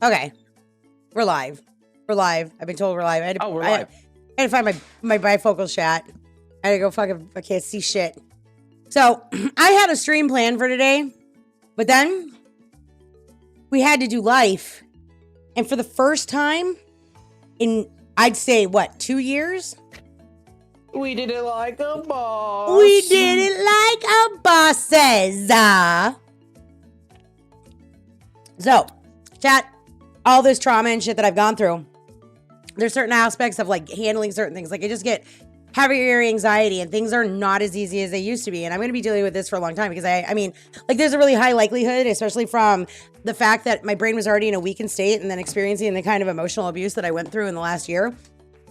Okay. We're live. We're live. I've been told we're live. We're live. I had to find my bifocal shot. I had to go I can't see shit. So, I had a stream plan for today, but then we had to do life. And for the first time in, I'd say, 2 years? We did it like a boss. We did it like a bosses. So, chat, all this trauma and shit that I've gone through, there's certain aspects of like handling certain things. Like I just get heavier anxiety and things are not as easy as they used to be. And I'm going to be dealing with this for a long time because I mean, like there's a really high likelihood, especially from the fact that my brain was already in a weakened state and then experiencing the kind of emotional abuse that I went through in the last year.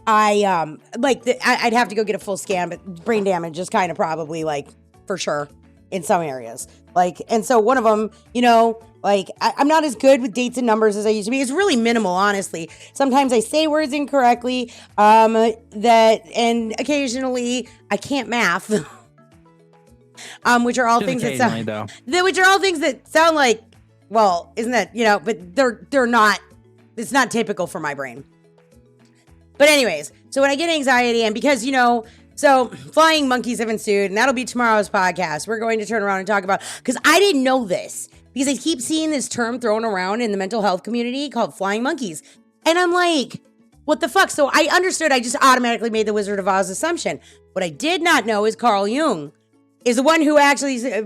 I'd have to go get a full scan, but brain damage is kind of probably like for sure in some areas. Like, and so one of them, you know, like I'm not as good with dates and numbers as I used to be. It's really minimal, honestly. Sometimes I say words incorrectly, and occasionally I can't math. Which are all things that sound, which are all things that sound like, well, isn't that, you know, but they're not, it's not typical for my brain. But anyways, so when I get anxiety and because, you know, so flying monkeys have ensued and that'll be tomorrow's podcast. We're going to turn around and talk about, because I didn't know this, because I keep seeing this term thrown around in the mental health community called flying monkeys. And I'm like, what the fuck? So I understood, I just automatically made the Wizard of Oz assumption. What I did not know is Carl Jung is the one who actually is a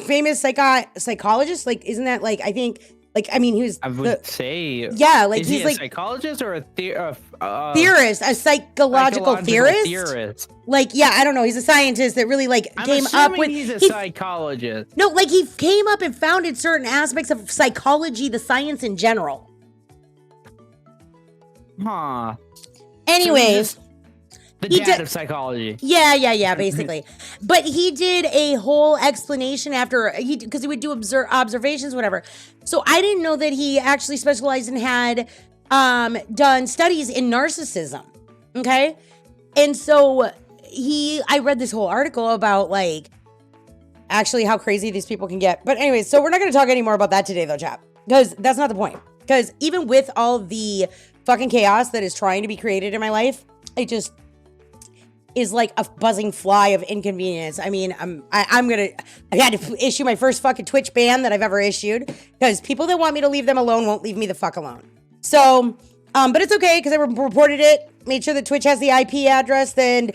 famous psychologist. Like, isn't that like, I think, like, I mean, he was. I would say. Yeah, like is he's he like a psychologist or a theorist, a psychological theorist. Like, yeah, I don't know. He's a scientist that really like came up with. He's a psychologist. No, like he came up and founded certain aspects of psychology, the science in general. Huh. Anyways. So the dad of psychology. Yeah, basically. But he did a whole explanation after because he would do observations, whatever. So I didn't know that he actually specialized and had done studies in narcissism. Okay. And so I read this whole article about like actually how crazy these people can get. But anyways, so we're not going to talk anymore about that today though, chap, because that's not the point. Because even with all the fucking chaos that is trying to be created in my life, it just is like a buzzing fly of inconvenience. I mean, I had to issue my first fucking Twitch ban that I've ever issued because people that want me to leave them alone won't leave me the fuck alone. So, but it's okay because I reported it, made sure that Twitch has the IP address, then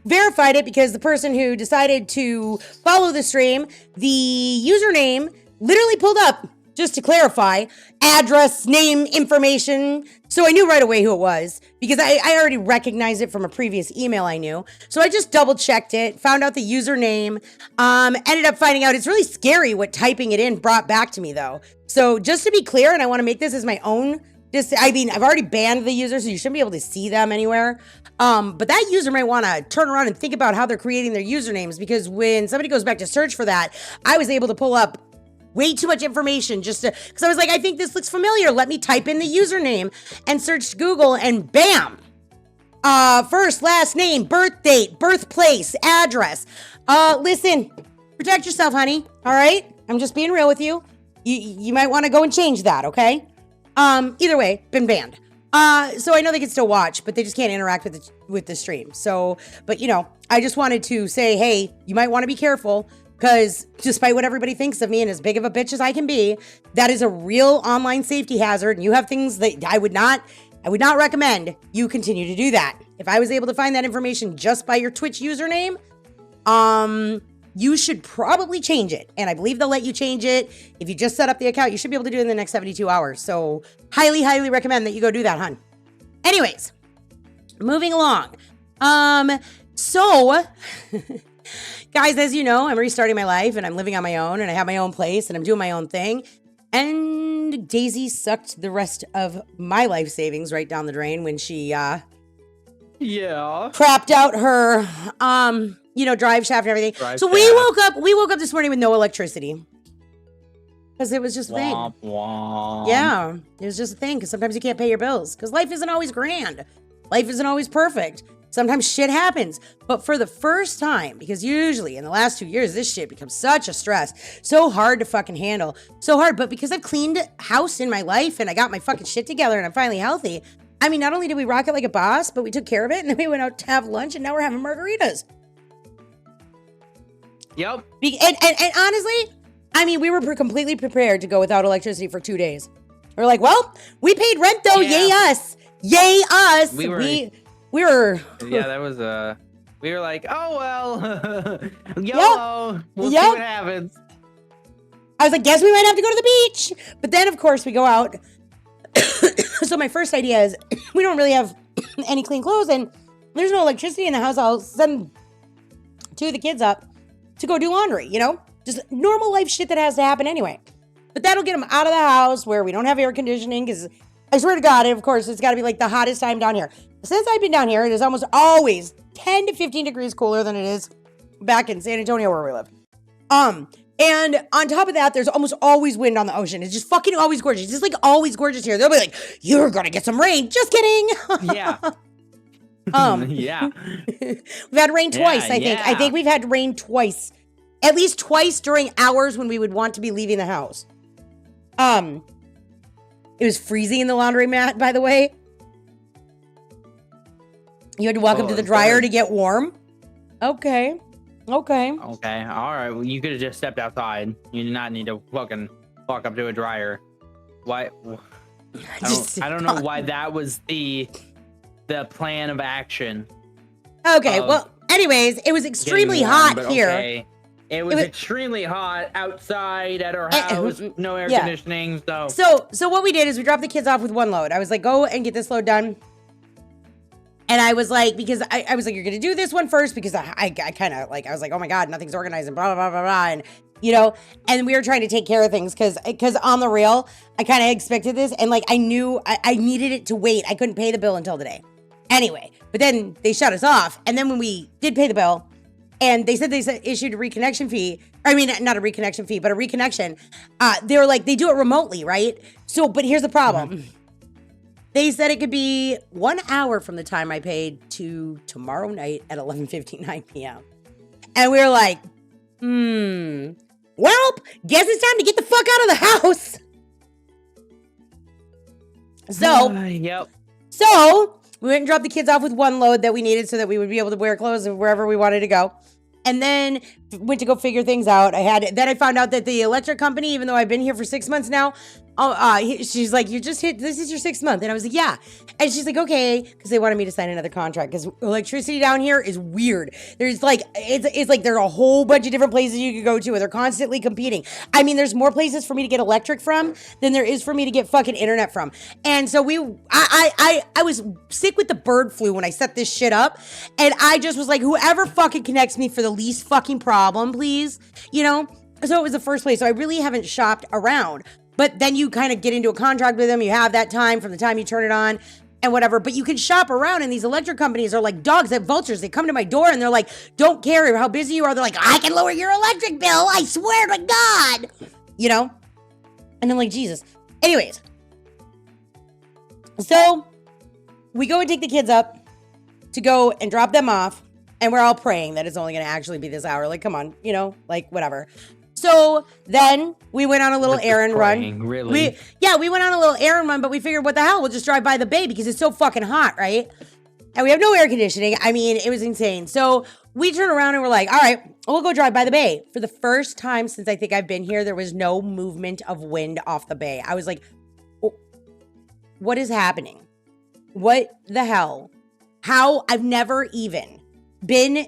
verified it because the person who decided to follow the stream, the username literally pulled up, just to clarify, address, name, information. So I knew right away who it was because I already recognized it from a previous email I knew. So I just double checked it, found out the username, ended up finding out it's really scary what typing it in brought back to me though. So just to be clear, and I want to make this as my own, I've already banned the user, so you shouldn't be able to see them anywhere. But that user might want to turn around and think about how they're creating their usernames because when somebody goes back to search for that, I was able to pull up way too much information because I was like, I think this looks familiar. Let me type in the username and search Google and bam. First, last name, birth date, birthplace, address. Listen, protect yourself, honey. All right. I'm just being real with you. You might want to go and change that. Okay. Either way, been banned. So I know they can still watch, but they just can't interact with the stream. So, but you know, I just wanted to say, hey, you might want to be careful. Because despite what everybody thinks of me and as big of a bitch as I can be, that is a real online safety hazard. And you have things that I would not recommend you continue to do that. If I was able to find that information just by your Twitch username, you should probably change it. And I believe they'll let you change it. If you just set up the account, you should be able to do it in the next 72 hours. So highly, highly recommend that you go do that, hun. Anyways, moving along. Guys, as you know, I'm restarting my life and I'm living on my own and I have my own place and I'm doing my own thing. And Daisy sucked the rest of my life savings right down the drain when she, crapped out her, drive shaft and everything. We woke up this morning with no electricity. Because it was just a thing. Womp, womp. Yeah, it was just a thing because sometimes you can't pay your bills because life isn't always grand. Life isn't always perfect. Sometimes shit happens. But for the first time, because usually in the last 2 years, this shit becomes such a stress. So hard to fucking handle. So hard. But because I've cleaned house in my life and I got my fucking shit together and I'm finally healthy, I mean, not only did we rock it like a boss, but we took care of it. And then we went out to have lunch and now we're having margaritas. Yep. And honestly, I mean, we were completely prepared to go without electricity for 2 days. We're like, well, we paid rent though. Yeah. Yay us. Yay us. We were. Yeah, that was we were like, oh well, YOLO. We'll see what happens. I was like, guess we might have to go to the beach. But then of course we go out. So my first idea is we don't really have any clean clothes and there's no electricity in the house. I'll send two of the kids up to go do laundry, you know? Just normal life shit that has to happen anyway. But that'll get them out of the house where we don't have air conditioning because I swear to God, of course, it's got to be like the hottest time down here. Since I've been down here, it is almost always 10 to 15 degrees cooler than it is back in San Antonio where we live. And on top of that, there's almost always wind on the ocean. It's just fucking always gorgeous. It's just like always gorgeous here. They'll be like, you're going to get some rain. Just kidding. Yeah. Yeah. We've had rain twice, I think. Yeah. I think we've had rain twice. At least twice during hours when we would want to be leaving the house. It was freezing in the laundromat, by the way. You had to walk up to the dryer to get warm. Okay. All right. Well, you could have just stepped outside. You did not need to fucking walk up to a dryer. Why? I don't know why that was the plan of action. Okay. Well, anyways, it was extremely hot here. Okay. It was extremely hot outside at our house. No air conditioning. So what we did is we dropped the kids off with one load. I was like, go and get this load done. And I was like, because I was like, you're going to do this one first because I kind of like, I was like, oh my God, nothing's organized and blah, blah, blah, blah, blah. And, you know, and we were trying to take care of things because on the real, I kind of expected this. And like, I knew I needed it to wait. I couldn't pay the bill until today. Anyway, but then they shut us off. And then when we did pay the bill and they said issued a reconnection fee, I mean, not a reconnection fee, but a reconnection. They were like, they do it remotely, right? So, but here's the problem. Mm-hmm. They said it could be 1 hour from the time I paid to tomorrow night at 11:59 p.m. And we were like, well, guess it's time to get the fuck out of the house. So we went and dropped the kids off with one load that we needed so that we would be able to wear clothes wherever we wanted to go. And then went to go figure things out. Then I found out that the electric company, even though I've been here for 6 months now, she's like, this is your 6th month. And I was like, yeah. And she's like, okay, because they wanted me to sign another contract because electricity down here is weird. There's like, it's like there are a whole bunch of different places you could go to and they're constantly competing. I mean, there's more places for me to get electric from than there is for me to get fucking internet from. And so I was sick with the bird flu when I set this shit up. And I just was like, whoever fucking connects me for the least fucking problem, please, you know? So it was the first place. So I really haven't shopped around. But then you kind of get into a contract with them. You have that time from the time you turn it on and whatever. But you can shop around, and these electric companies are like dogs at vultures. They come to my door and they're like, don't care how busy you are. They're like, I can lower your electric bill. I swear to God. You know? And I'm like, Jesus. Anyways. So we go and take the kids up to go and drop them off. And we're all praying that it's only going to actually be this hour. Like, come on, you know, like whatever. So then we went on a little errand run. Really? We went on a little errand run, but we figured, what the hell? We'll just drive by the bay because it's so fucking hot, right? And we have no air conditioning. I mean, it was insane. So we turn around and we're like, all right, we'll go drive by the bay. For the first time since I think I've been here, there was no movement of wind off the bay. I was like, what is happening? What the hell? How? I've never even been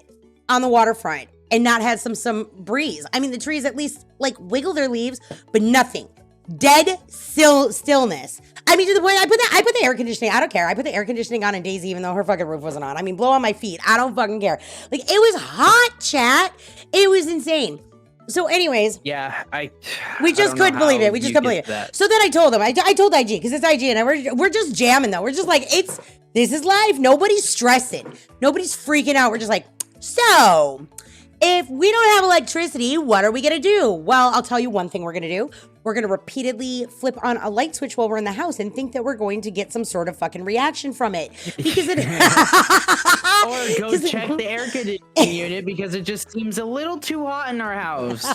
on the waterfront and not had some breeze. I mean, the trees at least like wiggle their leaves, but nothing. Dead stillness. I mean, to the point I put the air conditioning. I don't care. I put the air conditioning on in Daisy, even though her fucking roof wasn't on. I mean, blow on my feet. I don't fucking care. Like, it was hot, chat. It was insane. So, anyways, yeah, we just couldn't believe it. We just couldn't believe it. So then I told him. I told IG because it's IG, and we're just jamming though. We're just like, this is life. Nobody's stressing. Nobody's freaking out. We're just like, so if we don't have electricity, what are we going to do? Well, I'll tell you one thing we're going to do. we're going to repeatedly flip on a light switch while we're in the house and think that we're going to get some sort of fucking reaction from it. Because it or go check the air conditioning unit because it just seems a little too hot in our house.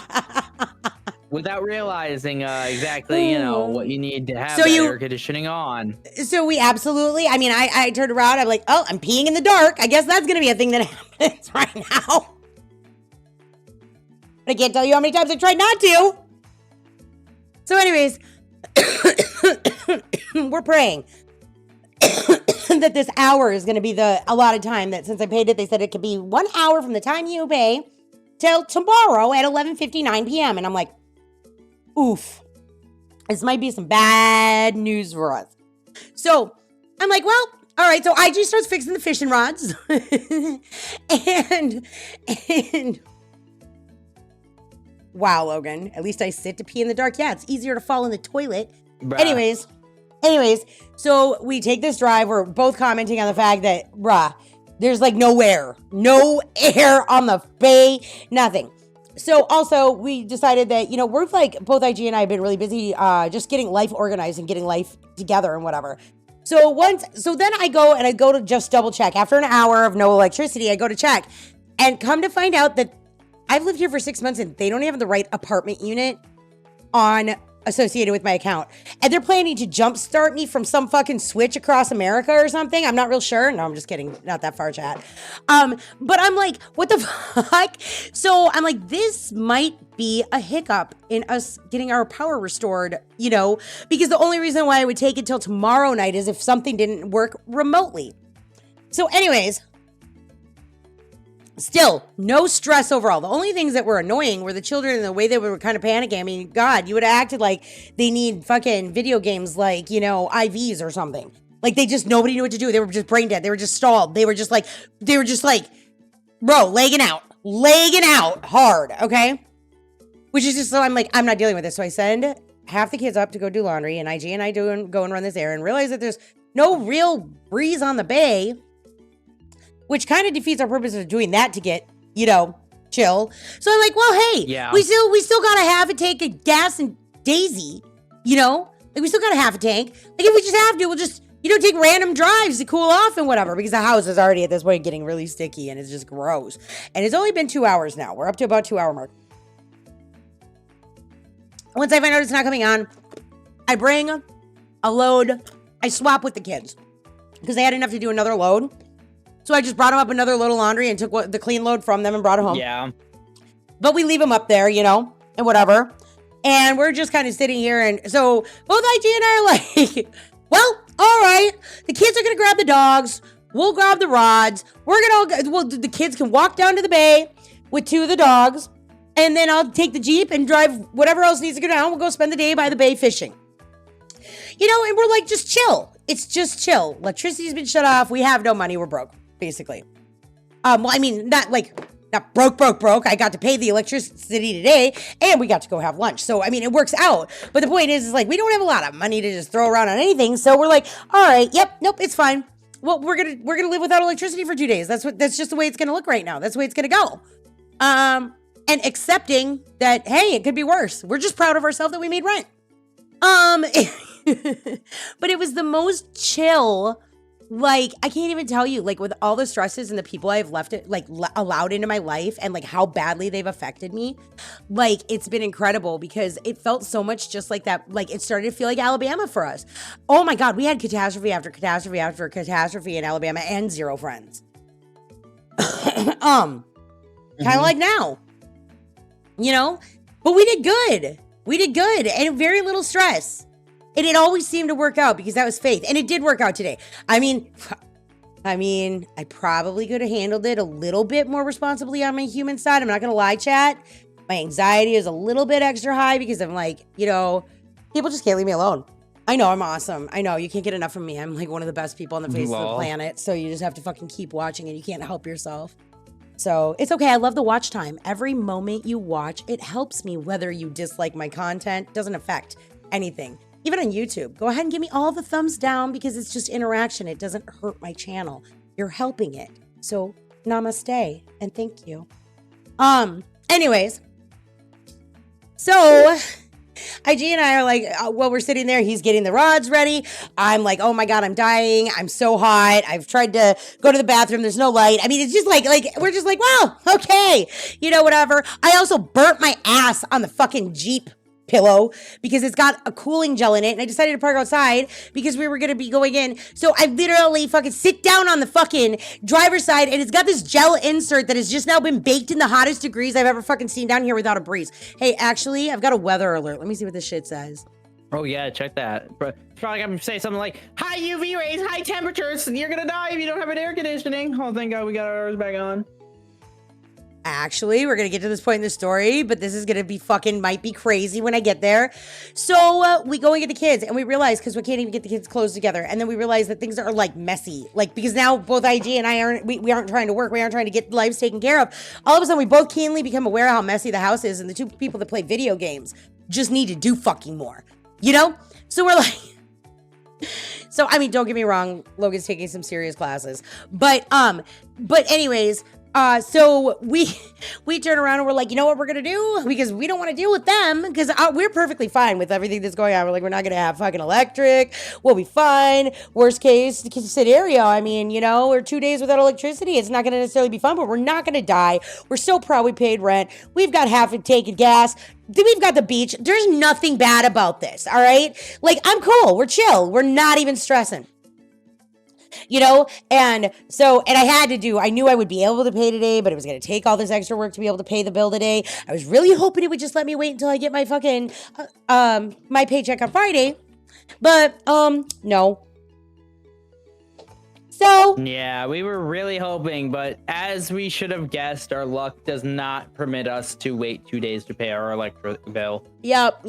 Without realizing exactly, what you need to have air conditioning on. So we absolutely, I mean, I turned around, I'm like, oh, I'm peeing in the dark. I guess that's going to be a thing that happens right now. I can't tell you how many times I tried not to. So anyways, we're praying that this hour is going to be the allotted time that since I paid it, they said it could be 1 hour from the time you pay till tomorrow at 11:59 p.m. And I'm like, oof, this might be some bad news for us. So I'm like, well, all right. So IG starts fixing the fishing rods. and wow, Logan, at least I sit to pee in the dark. Yeah, it's easier to fall in the toilet. Bruh. Anyways, so we take this drive. We're both commenting on the fact that, there's like no air on the bay, nothing. So also we decided that, we're like, both IG and I have been really busy just getting life organized and getting life together and whatever. So then I go to just double check. After an hour of no electricity, I go to check and come to find out that I've lived here for 6 months and they don't have the right apartment unit associated with my account. And they're planning to jumpstart me from some fucking switch across America or something. I'm not real sure. No, I'm just kidding. Not that far, chat. But I'm like, what the fuck? So I'm like, this might be a hiccup in us getting our power restored, because the only reason why I would take it till tomorrow night is if something didn't work remotely. So anyways, still, no stress overall. The only things that were annoying were the children and the way they were kind of panicking. I mean, God, you would have acted like they need fucking video games like, IVs or something. Like nobody knew what to do. They were just brain dead. They were just stalled. They were just like, bro, legging out hard, okay? Which is just so I'm like, I'm not dealing with this. So I send half the kids up to go do laundry and IG and I go and run this errand and realize that there's no real breeze on the bay, which kind of defeats our purpose of doing that to get, chill. So I'm like, well, hey, we still got a half a tank of gas and Daisy, we still got a half a tank. Like if we just have to, we'll just, take random drives to cool off and whatever, because the house is already at this point getting really sticky and it's just gross. And it's only been 2 hours now. We're up to about 2 hour mark. Once I find out it's not coming on, I bring a load. I swap with the kids because they had enough to do another load. So I just brought them up another load of laundry and took the clean load from them and brought it home. Yeah. But we leave them up there, and whatever. And we're just kind of sitting here. And so both IG and I are like, well, all right. The kids are going to grab the dogs. We'll grab the rods. The kids can walk down to the bay with 2 of the dogs. And then I'll take the Jeep and drive whatever else needs to go down. We'll go spend the day by the bay fishing. And we're like, just chill. It's just chill. Electricity's been shut off. We have no money. We're broke. Basically. Well, I mean, not broke. I got to pay the electricity today and we got to go have lunch. So, I mean, it works out. But the point is like, we don't have a lot of money to just throw around on anything. So we're like, all right, nope, it's fine. Well, we're going to live without electricity for 2 days. That's just the way it's going to look right now. That's the way it's going to go. And accepting that, hey, it could be worse. We're just proud of ourselves that we made rent. But it was the most chill. Like, I can't even tell you, like, with all the stresses and the people I've allowed into my life and, like, how badly they've affected me, like, it's been incredible because it felt so much just like that. Like, it started to feel like Alabama for us. Oh, my God. We had catastrophe after catastrophe after catastrophe in Alabama and 0 friends. Kind of like now, but we did good. And very little stress. And it always seemed to work out because that was faith. And it did work out today. I mean, I probably could have handled it a little bit more responsibly on my human side. I'm not going to lie, chat. My anxiety is a little bit extra high because I'm like, people just can't leave me alone. I know I'm awesome. I know you can't get enough of me. I'm like one of the best people on the face of the planet. So you just have to fucking keep watching and you can't help yourself. So it's okay. I love the watch time. Every moment you watch, it helps me. Whether you dislike my content, doesn't affect anything. Even on YouTube, go ahead and give me all the thumbs down because it's just interaction. It doesn't hurt my channel. You're helping it. So namaste and thank you. Anyways, so IG and I are like, while we're sitting there, he's getting the rods ready. I'm like, oh my God, I'm dying. I'm so hot. I've tried to go to the bathroom. There's no light. I mean, it's just like we're just like, wow, okay. You know, whatever. I also burnt my ass on the fucking Jeep pillow because it's got a cooling gel in it, and I decided to park outside because we were going to be going in. So I literally fucking sit down on the fucking driver's side, and it's got this gel insert that has just now been baked in the hottest degrees I've ever fucking seen down here without a breeze. Hey, actually, I've got a weather alert. Let me see what this shit says. Oh yeah, check that. It's probably gonna say something like high UV rays, high temperatures, and you're gonna die if you don't have an air conditioning. Oh, thank God we got ours back on. Actually, we're going to get to this point in the story, but this is going to be might be crazy when I get there. So we go and get the kids, and we realize, because we can't even get the kids' clothes together, and then we realize that things are like messy. Like, because now both IG and I aren't, we aren't trying to work, we aren't trying to get lives taken care of. All of a sudden, we both keenly become aware of how messy the house is, and the two people that play video games just need to do fucking more. You know? So we're like... So, I mean, don't get me wrong, Logan's taking some serious classes. But anyways... So we turn around and we're like, you know what we're gonna do? Because we don't want to deal with them, because we're perfectly fine with everything that's going on. We're like, we're not gonna have fucking electric. We'll be fine. Worst case scenario, I mean, you know, we're 2 days without electricity. It's not gonna necessarily be fun, but we're not gonna die. We're so proud we paid rent. We've got half a tank of gas. We've got the beach. There's nothing bad about this, all right? Like, I'm cool. We're chill. We're not even stressing. You know, and I knew I would be able to pay today, but it was going to take all this extra work to be able to pay the bill today. I was really hoping it would just let me wait until I get my fucking, my paycheck on Friday, but, no. So. Yeah, we were really hoping, but as we should have guessed, our luck does not permit us to wait 2 days to pay our electric bill. Yep.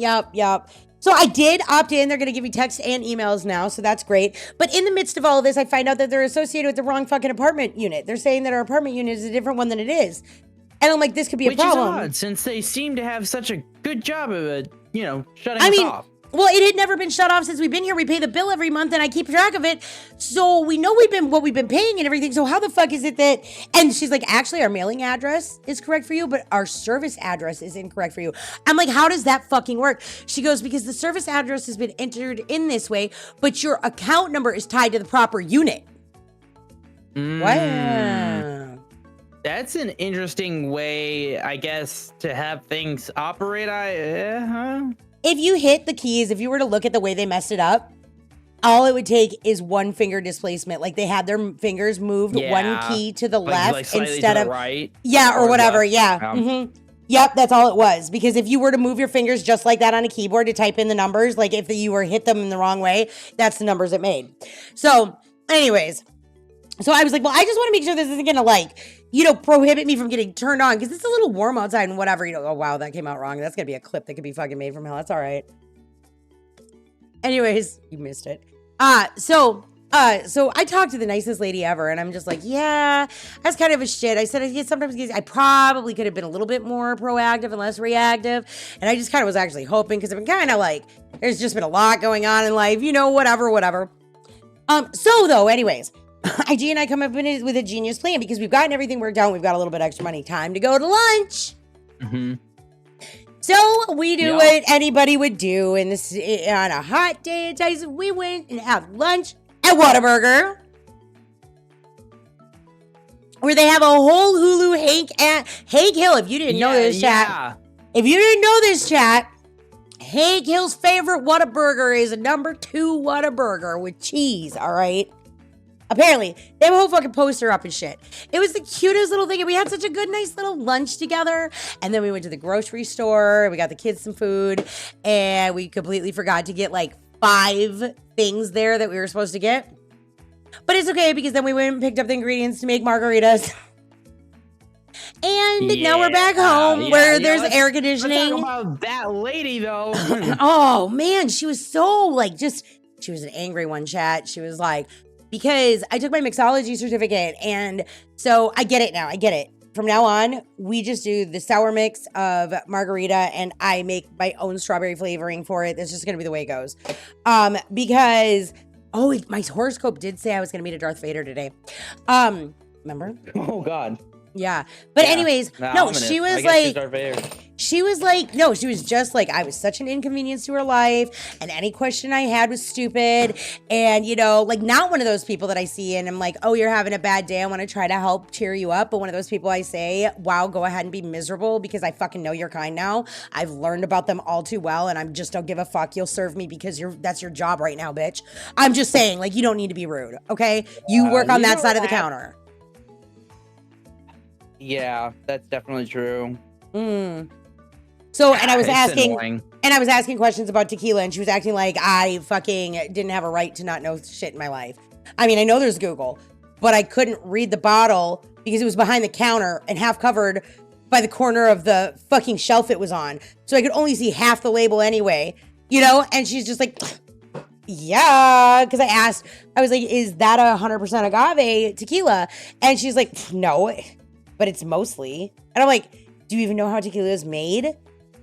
So I did opt in. They're going to give me text and emails now, so that's great. But in the midst of all of this, I find out that they're associated with the wrong fucking apartment unit. They're saying that our apartment unit is a different one than it is. And I'm like, this could be a problem. Which is odd, since they seem to have such a good job of it, you know, shutting us off. Well, it had never been shut off since we've been here. We pay the bill every month, and I keep track of it. So we know what we've been paying and everything. So how the fuck is it that... And she's like, actually, our mailing address is correct for you, but our service address is incorrect for you. I'm like, how does that fucking work? She goes, because the service address has been entered in this way, but your account number is tied to the proper unit. Wow. That's an interesting way, I guess, to have things operate. If you hit the keys, if you were to look at the way they messed it up, all it would take is one finger displacement. Like, they had their fingers moved one key to the left instead of right. Yeah, or whatever. Left. Yeah. Yep, that's all it was. Because if you were to move your fingers just like that on a keyboard to type in the numbers, like if you were hit them in the wrong way, that's the numbers it made. So, anyways, so I was like, well, I just want to make sure this isn't gonna, like, you know, prohibit me from getting turned on, because it's a little warm outside and whatever. You know, oh wow, that came out wrong. That's gonna be a clip that could be fucking made from hell. That's all right. Anyways, you missed it. So I talked to the nicest lady ever, and I'm just like, yeah, that's kind of a shit. I said, sometimes I probably could have been a little bit more proactive and less reactive. And I just kind of was actually hoping, because I've been kind of like, there's just been a lot going on in life, you know, whatever. So though, anyways, IG and I come up with a genius plan, because we've gotten everything worked out. We've got a little bit extra money. Time to go to lunch. Mm-hmm. So we do what anybody would do, and this on a hot day in Tyson. We went and had lunch at Whataburger, where they have a whole Hulu Hank Hill. If you didn't know this, chat. If you didn't know this, chat, Hank Hill's favorite Whataburger is a number 2 Whataburger with cheese. All right. Apparently, they have a whole fucking poster up and shit. It was the cutest little thing, and we had such a good, nice little lunch together. And then we went to the grocery store, and we got the kids some food, and we completely forgot to get like 5 things there that we were supposed to get. But it's okay, because then we went and picked up the ingredients to make margaritas. And now we're back home where there's air conditioning. Let's talk about that lady, though. Oh, man, she was so like she was an angry one, chat. She was like, because I took my mixology certificate, and so I get it now. I get it. From now on, we just do the sour mix of margarita, and I make my own strawberry flavoring for it. That's just going to be the way it goes. Because, my horoscope did say I was going to meet a Darth Vader today. Remember? Oh, God. Yeah. But anyways, no, she was like, She was like, no, she was just like, I was such an inconvenience to her life, and any question I had was stupid. And, you know, like, not one of those people that I see and I'm like, oh, you're having a bad day, I want to try to help cheer you up. But one of those people I say, wow, go ahead and be miserable because I fucking know your kind now. I've learned about them all too well, and I'm just don't give a fuck. You'll serve me because that's your job right now, bitch. I'm just saying, like, you don't need to be rude, okay? You work on that side of the counter. Yeah, that's definitely true. So, and I was asking questions about tequila, and she was acting like I fucking didn't have a right to not know shit in my life. I mean, I know there's Google, but I couldn't read the bottle because it was behind the counter and half covered by the corner of the fucking shelf it was on. So I could only see half the label anyway, you know? And she's just like, yeah, because I was like, is that 100% agave tequila? And she's like, no, but it's mostly. And I'm like, do you even know how tequila is made?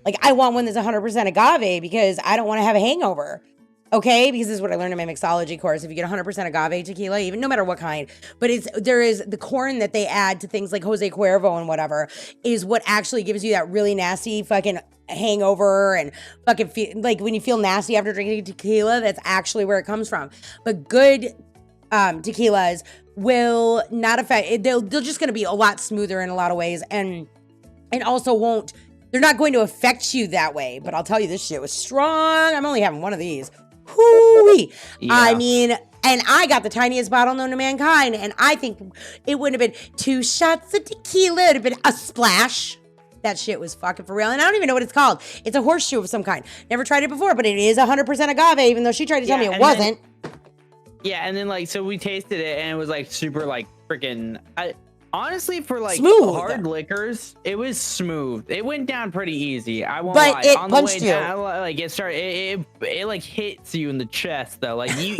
Like, I want one that's 100% agave because I don't want to have a hangover. Okay? Because this is what I learned in my mixology course. If you get 100% agave tequila, even no matter what kind, but there is the corn that they add to things like Jose Cuervo and whatever is what actually gives you that really nasty fucking hangover and fucking like when you feel nasty after drinking tequila, that's actually where it comes from. But good tequilas will not affect, they're just going to be a lot smoother in a lot of ways and also they're not going to affect you that way. But I'll tell you, this shit was strong. I'm only having one of these. Hoo-wee. Yeah. I mean, and I got the tiniest bottle known to mankind, and I think it wouldn't have been 2 shots of tequila. It would have been a splash. That shit was fucking for real. And I don't even know what it's called. It's a horseshoe of some kind. Never tried it before, but it is 100% agave, even though she tried to tell me it wasn't. And then, like, so we tasted it, and it was, like, super, like, freaking... honestly, for like smooth. Hard liquors, it was smooth. It went down pretty easy. I won't but lie. It on punched the way you. down, like it started. It like hits you in the chest though. Like you,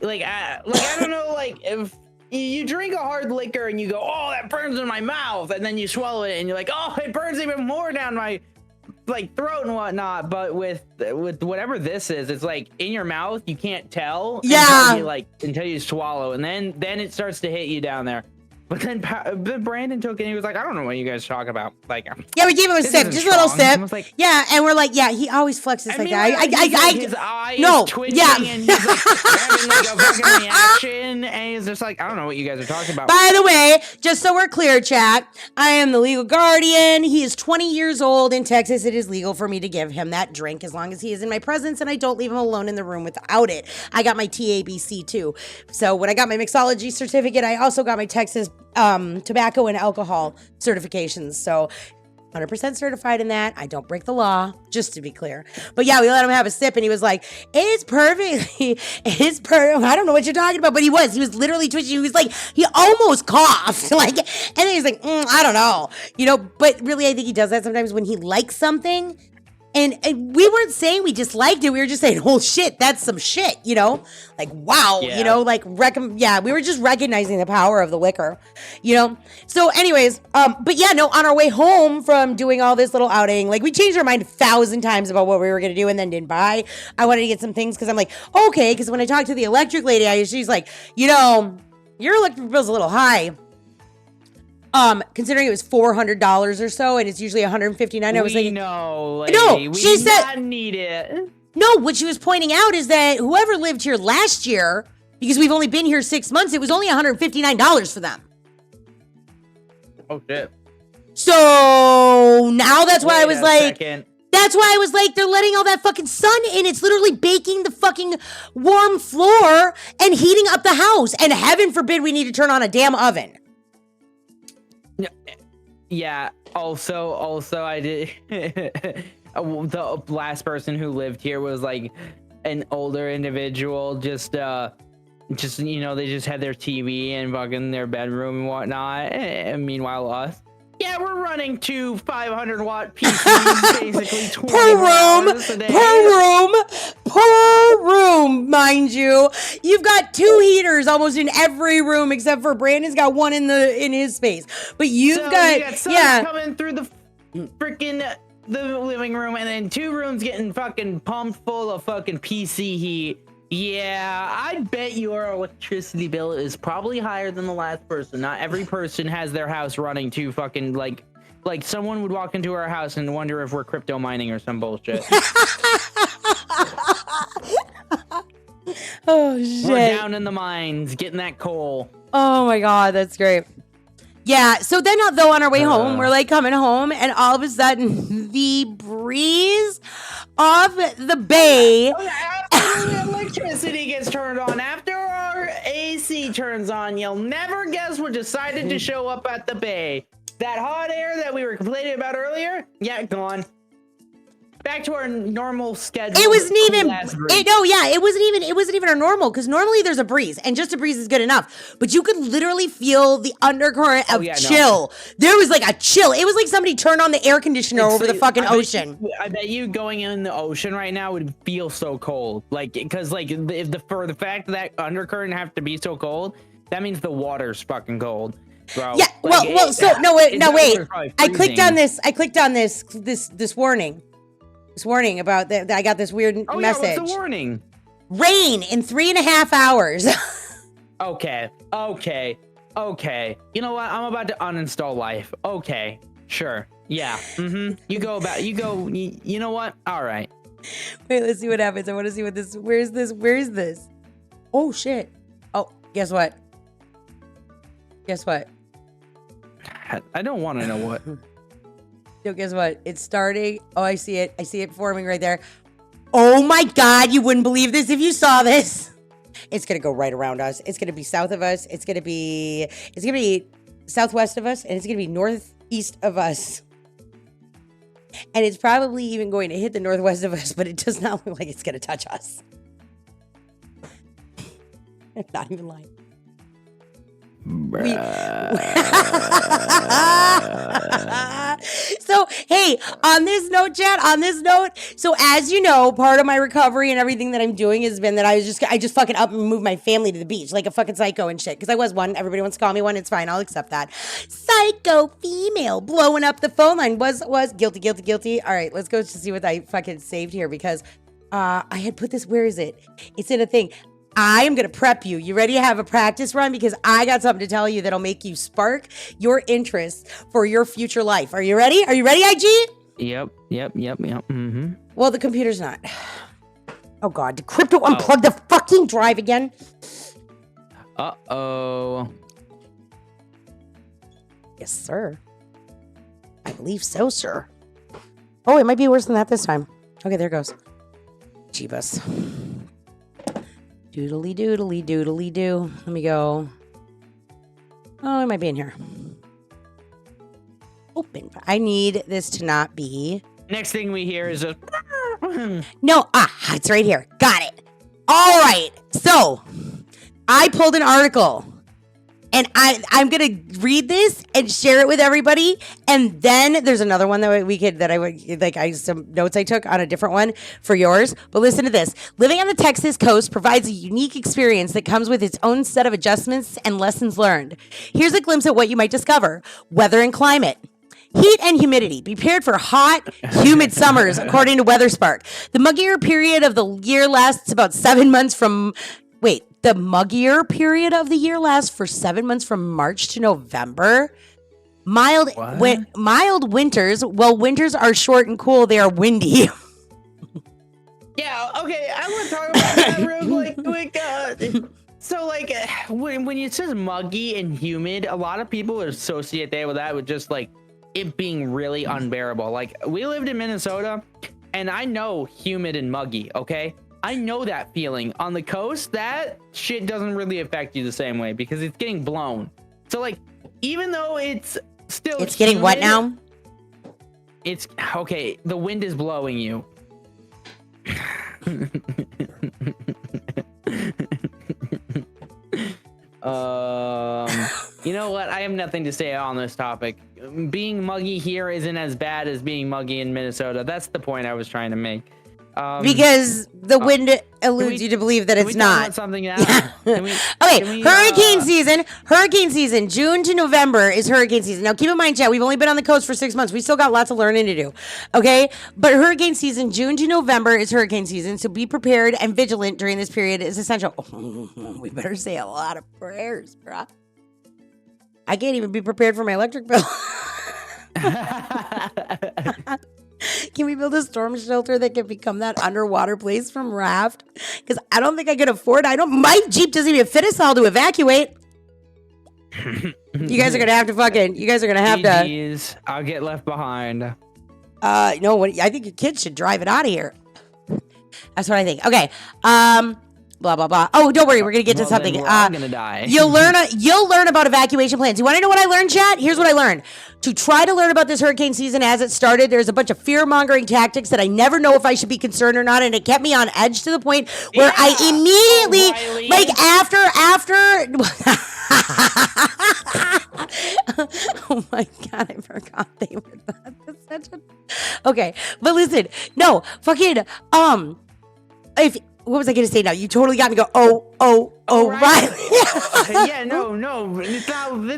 like I don't know. Like if you drink a hard liquor and you go, oh, that burns in my mouth, and then you swallow it and you're like, oh, it burns even more down my like throat and whatnot. But with whatever this is, it's like in your mouth. You can't tell. Yeah. Until you swallow, and then it starts to hit you down there. But then Brandon took it and he was like, I don't know what you guys talk about. Like, yeah, we gave him a sip, just a little sip. Like, yeah, and we're like, yeah, he always flexes like that. His eye is twitching and he's like having like a fucking reaction, and he's just like, I don't know what you guys are talking about. By the way, just so we're clear, chat, I am the legal guardian. He is 20 years old. In Texas, it is legal for me to give him that drink as long as he is in my presence and I don't leave him alone in the room without it. I got my TABC too. So when I got my mixology certificate, I also got my Texas tobacco and alcohol certifications. So 100% certified in that. I don't break the law, just to be clear. But yeah, we let him have a sip and he was like, it's perfect. I don't know what you're talking about, but he was literally twitching. He was like, he almost coughed. Like, and then he's like, I don't know, you know, but really, I think he does that sometimes when he likes something. And we weren't saying we disliked it. We were just saying, oh shit, that's some shit, you know? Like, wow, you know, like, we were just recognizing the power of the liquor, you know? So anyways, but yeah, no, on our way home from doing all this little outing, like we changed our mind 1,000 times about what we were going to do and then didn't buy. I wanted to get some things because I'm like, okay, because when I talked to the electric lady, she's like, you know, your electric bill's a little high. Considering it was $400 or so, and it's usually $159. I was like, no, she said, not need it. No, what she was pointing out is that whoever lived here last year, because we've only been here 6 months, it was only $159 for them. Oh shit! So now that's why I was like, second. That's why I was like, they're letting all that fucking sun in. It's literally baking the fucking warm floor and heating up the house. And heaven forbid we need to turn on a damn oven. Yeah. Also, I did. The last person who lived here was like an older individual. Just you know, they just had their TV and fucking their bedroom and whatnot. And meanwhile, us. Yeah, we're running 2 500-watt PCs, basically 20 per room, mind you. You've got 2 heaters almost in every room except for Brandon's got one in his space. But you got sun coming through the freaking the living room, and then 2 rooms getting fucking pumped full of fucking PC heat. Yeah, I bet your electricity bill is probably higher than the last person. Not every person has their house running to fucking like Like someone would walk into our house and wonder if we're crypto mining or some bullshit. Oh shit. We're down in the mines getting that coal. Oh my god, that's great. Yeah, so then though on our way home, we're like coming home and all of a sudden the breeze off the bay. Oh, yeah, after the electricity gets turned on, after our AC turns on, you'll never guess what decided to show up at the bay. That hot air that we were complaining about earlier, yeah, gone. Back to our normal schedule. It wasn't even. It wasn't even our normal because normally there's a breeze and just a breeze is good enough. But you could literally feel the undercurrent of chill. No. There was like a chill. It was like somebody turned on the air conditioner over the fucking ocean. I bet you going in the ocean right now would feel so cold. Like because like if for the fact that undercurrent have to be so cold, that means the water's fucking cold. Bro. Yeah. Like, wait. I clicked on this warning. This warning about that. I got this weird message. Yeah, what's the warning? Rain in 3.5 hours. Okay. You know what? I'm about to uninstall Life. Okay. Sure. Yeah. You know what? All right. Wait, let's see what happens. I want to see what this. Where's this? Oh shit. Oh, guess what? I don't want to know what. Yo, guess what? It's starting. Oh, I see it. I see it forming right there. Oh my God, you wouldn't believe this if you saw this. It's gonna go right around us. It's gonna be south of us. It's gonna be southwest of us, and it's gonna be northeast of us. And it's probably even going to hit the northwest of us, but it does not look like it's gonna touch us. I'm not even lying. So hey, on this note, so as you know, part of my recovery and everything that I'm doing has been that I just fucking up and moved my family to the beach like a fucking psycho and shit, because I was one. Everybody wants to call me one. It's fine, I'll accept that. Psycho female blowing up the phone line was guilty. All right, let's go to see what I fucking saved here, because I had put this, where is it? It's in a thing. I am going to prep you. You ready to have a practice run? Because I got something to tell you that'll make you spark your interest for your future life. Are you ready? Are you ready, IG? Yep. Mm-hmm. Well, the computer's not. Oh, God. Did crypto unplug the fucking drive again? Uh-oh. Yes, sir. I believe so, sir. Oh, it might be worse than that this time. Okay, there it goes. Jeebus. Doodly doo. Let me go. Oh, it might be in here. Open. I need this to not be. Next thing we hear is just. No, it's right here. Got it. All right. So I pulled an article. And I'm gonna read this and share it with everybody. And then there's another one that some notes I took on a different one for yours. But listen to this. Living on the Texas coast provides a unique experience that comes with its own set of adjustments and lessons learned. Here's a glimpse at what you might discover. Weather and climate. Heat and humidity. Be prepared for hot, humid summers, according to WeatherSpark. The muggier period of the year lasts about 7 months from... The muggier period of the year lasts for 7 months from March to November. Mild winters. Well, winters are short and cool. They are windy. Yeah, okay. I want to talk about that real quick. So, like, when it says muggy and humid, a lot of people associate that with just, like, it being really unbearable. Like, we lived in Minnesota, and I know humid and muggy, okay? I know that feeling. On the coast, that shit doesn't really affect you the same way because it's getting blown. So, like, even though it's still It's getting what now? It's okay. The wind is blowing you. You know what? I have nothing to say on this topic. Being muggy here isn't as bad as being muggy in Minnesota. That's the point I was trying to make. Because the wind alludes you to believe that it's not. Something now? Hurricane season, June to November is hurricane season. Now, keep in mind, chat, we've only been on the coast for 6 months. We still got lots of learning to do. Okay? But hurricane season, June to November is hurricane season. So be prepared and vigilant during this period is essential. We better say a lot of prayers, bruh. I can't even be prepared for my electric bill. Can we build a storm shelter that can become that underwater place from Raft? Because I don't think I could afford it. My Jeep doesn't even fit us all to evacuate. You guys are gonna have to GGs, I'll get left behind. No, I think your kids should drive it out of here. That's what I think. Okay. Blah blah blah. Oh, don't worry, we're gonna get to something. We're all gonna die. You'll learn about evacuation plans. You want to know what I learned, chat? Here's what I learned. To try to learn about this hurricane season as it started, there's a bunch of fear-mongering tactics that I never know if I should be concerned or not, and it kept me on edge to the point where I immediately, like after. Oh my god, I forgot they were that. That's such a. Okay, but listen, no, fucking if. What was I going to say now? You totally got me go, Riley. Yeah, no, it's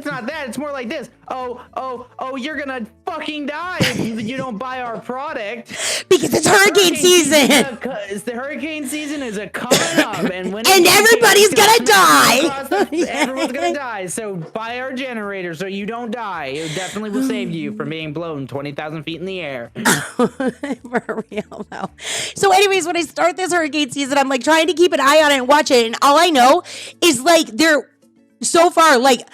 not that. It's more like this. Oh, you're going to fucking die if you don't buy our product. Because it's hurricane season. The hurricane season is coming up. And everybody's going to die. Everyone's going to die. So buy our generator so you don't die. It definitely will save you from being blown 20,000 feet in the air. For real, though. So anyways, when I start this hurricane season, I'm like trying to keep an eye on it and watch it. And all I know is like they're so far, like,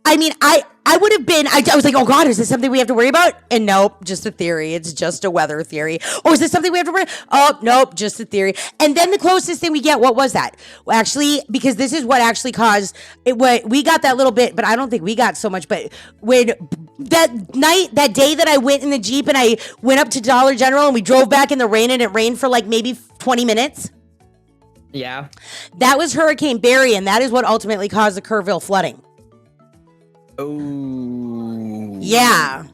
I mean, I would have been, I was like, oh God, is this something we have to worry about? And nope, just a theory. It's just a weather theory. Oh, is this something we have to worry? Oh, nope, just a theory. And then the closest thing we get, what was that? Well, actually, because this is what actually caused it. What we got that little bit, but I don't think we got so much. But when that day that I went in the Jeep and I went up to Dollar General and we drove back in the rain and it rained for like maybe 20 minutes. Yeah. That was Hurricane Barry, and that is what ultimately caused the Kerrville flooding. Oh. Yeah.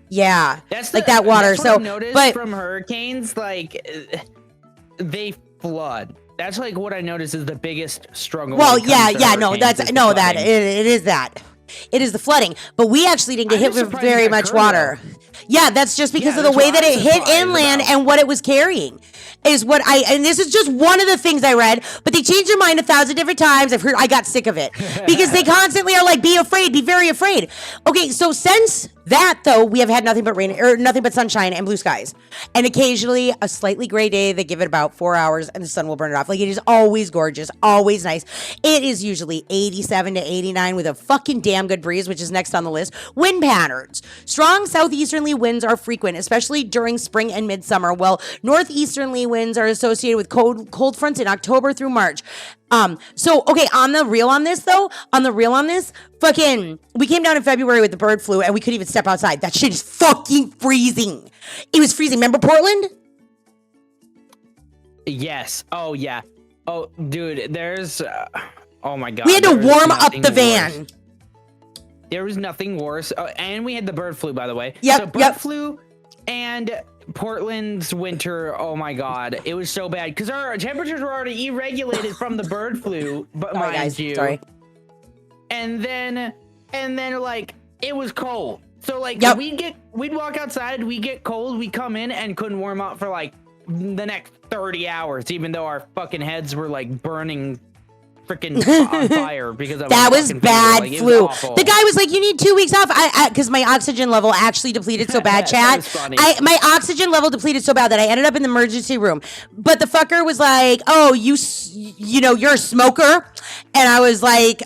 Yeah. That's like that water. That's what I've noticed from hurricanes, like they flood. That's like what I noticed is the biggest struggle. Well, yeah. No, it is that. It is the flooding, but we actually didn't get hit with very much water. Yeah, that's just because of the way that it hit inland and what it was carrying. Is what and this is just one of the things I read, but they changed their mind 1,000 different times. I got sick of it because they constantly are like, be afraid, be very afraid. Okay, so since that though, we have had nothing but rain or nothing but sunshine and blue skies, and occasionally a slightly gray day. They give it about 4 hours and the sun will burn it off. Like it is always gorgeous, always nice. It is usually 87 to 89 with a fucking damn good breeze, which is next on the list. Wind patterns. Strong southeasterly winds are frequent, especially during spring and midsummer, while northeasterly winds are associated with cold fronts in October through March. So, okay, on the real on this, fucking, we came down in February with the bird flu and we couldn't even step outside. That shit is fucking freezing. It was freezing. Remember Portland? Yes. Oh, yeah. Oh, dude, there's, oh my God. We had to warm up the van. There was nothing worse. Oh, and we had the bird flu, by the way. Yep. So bird flu and Portland's winter, oh my God, it was so bad because our temperatures were already regulated from the bird flu. But mind you, sorry. And then like it was cold. So like we'd walk outside, we get cold, we come in and couldn't warm up for like the next 30 hours, even though our fucking heads were like burning. Freaking on fire because of that was bad flu. Was the guy was like, "You need 2 weeks off," because my oxygen level actually depleted so bad, chat. My oxygen level depleted so bad that I ended up in the emergency room. But the fucker was like, "Oh, you're a smoker," and I was like,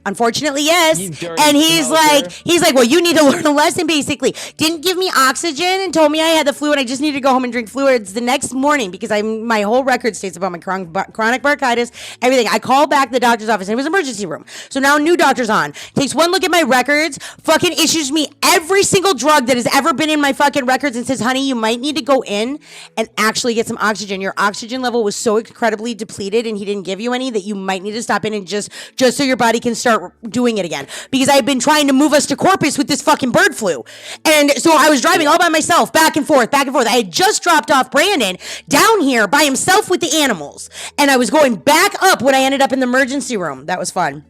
unfortunately, yes. And he's like, well, you need to learn a lesson, basically. Didn't give me oxygen and told me I had the flu and I just needed to go home and drink fluids the next morning because my whole record states about my chronic bronchitis, everything. I called back the doctor's office and it was emergency room. So now a new doctor's on. Takes one look at my records, fucking issues me every single drug that has ever been in my fucking records and says, honey, you might need to go in and actually get some oxygen. Your oxygen level was so incredibly depleted and he didn't give you any that you might need to stop in and just so your body can start doing it again, because I've been trying to move us to Corpus with this fucking bird flu. And so I was driving all by myself, back and forth. I had just dropped off Brandon down here by himself with the animals. And I was going back up when I ended up in the emergency room. That was fun.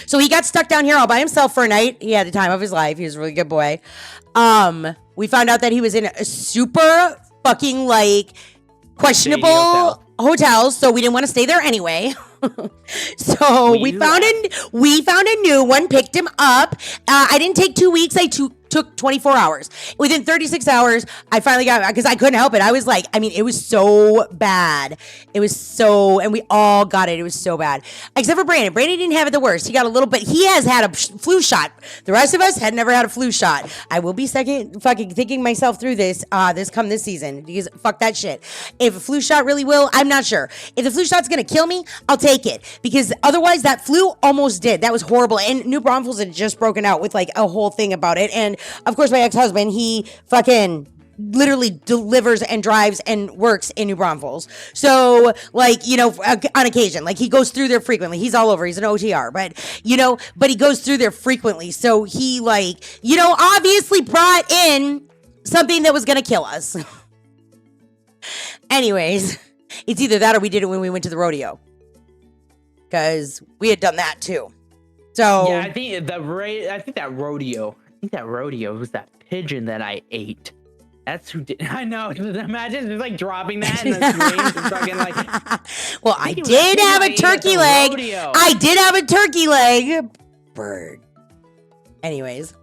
So he got stuck down here all by himself for a night. He had the time of his life. He was a really good boy. We found out that he was in a super fucking like questionable hotels, so we didn't want to stay there anyway. So we found a new one, picked him up. I didn't take 2 weeks. I took 24 hours. Within 36 hours, I finally got, because I couldn't help it. I was like, I mean, it was so bad. And we all got it. It was so bad. Except for Brandon. Brandon didn't have it the worst. He got a little bit, he has had a flu shot. The rest of us had never had a flu shot. I will be fucking thinking myself through this season, because fuck that shit. If a flu shot really will, I'm not sure. If the flu shot's gonna kill me, I'll take it, because otherwise that flu almost did. That was horrible. And New Braunfels had just broken out with like a whole thing about it. And of course, my ex-husband, he fucking literally delivers and drives and works in New Braunfels. So, like, you know, on occasion, like he goes through there frequently. He's all over. He's an OTR, but he goes through there frequently. So he, like, obviously brought in something that was going to kill us. Anyways, it's either that or we did it when we went to the rodeo, because we had done that too. So yeah, I think that rodeo was that pigeon that I ate. That's who did. I know. Imagine just like dropping that in the range and fucking like. Well, I did have a turkey leg. I did have a turkey leg. Bird. Anyways.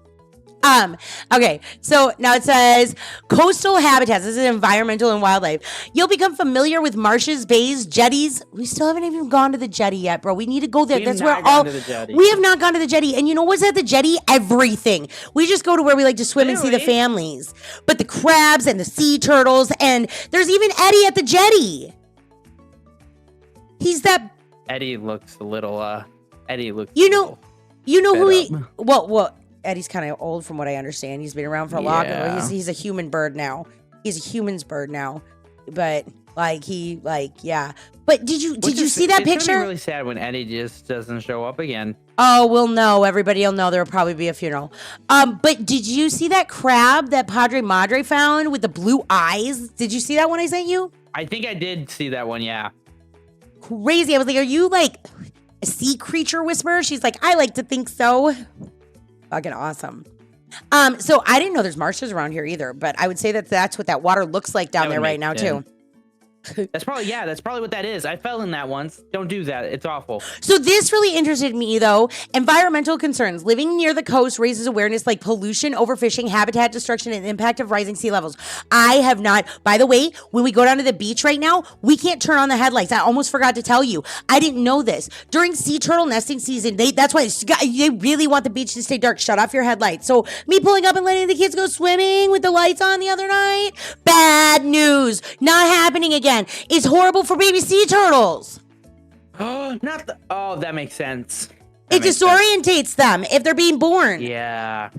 Okay, so now it says coastal habitats. This is environmental and wildlife. You'll become familiar with marshes, bays, jetties. We still haven't even gone to the jetty yet, bro. We need to go there. That's where we have not gone to the jetty. And you know what's at the jetty? Everything. We just go to where we like to swim and see the families. But the crabs and the sea turtles, and there's even Eddie at the jetty. Eddie looks a little You know who he well Eddie's kind of old from what I understand. He's been around for a lot. He's a human bird now. He's a human's bird now. But yeah. But did you see that picture? It's gonna be really sad when Eddie just doesn't show up again. Oh, we'll know. Everybody will know. There'll probably be a funeral. But did you see that crab that Padre Madre found with the blue eyes? Did you see that one I sent you? I think I did see that one, yeah. Crazy. I was like, are you like a sea creature whisperer? She's like, I like to think so. Fucking awesome. So I didn't know there's marshes around here either, but I would say that's what that water looks like down there right now too. That's probably what that is. I fell in that once. Don't do that. It's awful. So this really interested me though. Environmental concerns. Living near the coast raises awareness like pollution, overfishing, habitat destruction, and impact of rising sea levels. I have not, by the way, when we go down to the beach right now, we can't turn on the headlights. I almost forgot to tell you. I didn't know this. During sea turtle nesting season, that's why they really want the beach to stay dark. Shut off your headlights. So me pulling up and letting the kids go swimming with the lights on the other night, bad news. Not happening again. It's horrible for baby sea turtles. Oh, that makes sense. It disorientates them if they're being born. Yeah.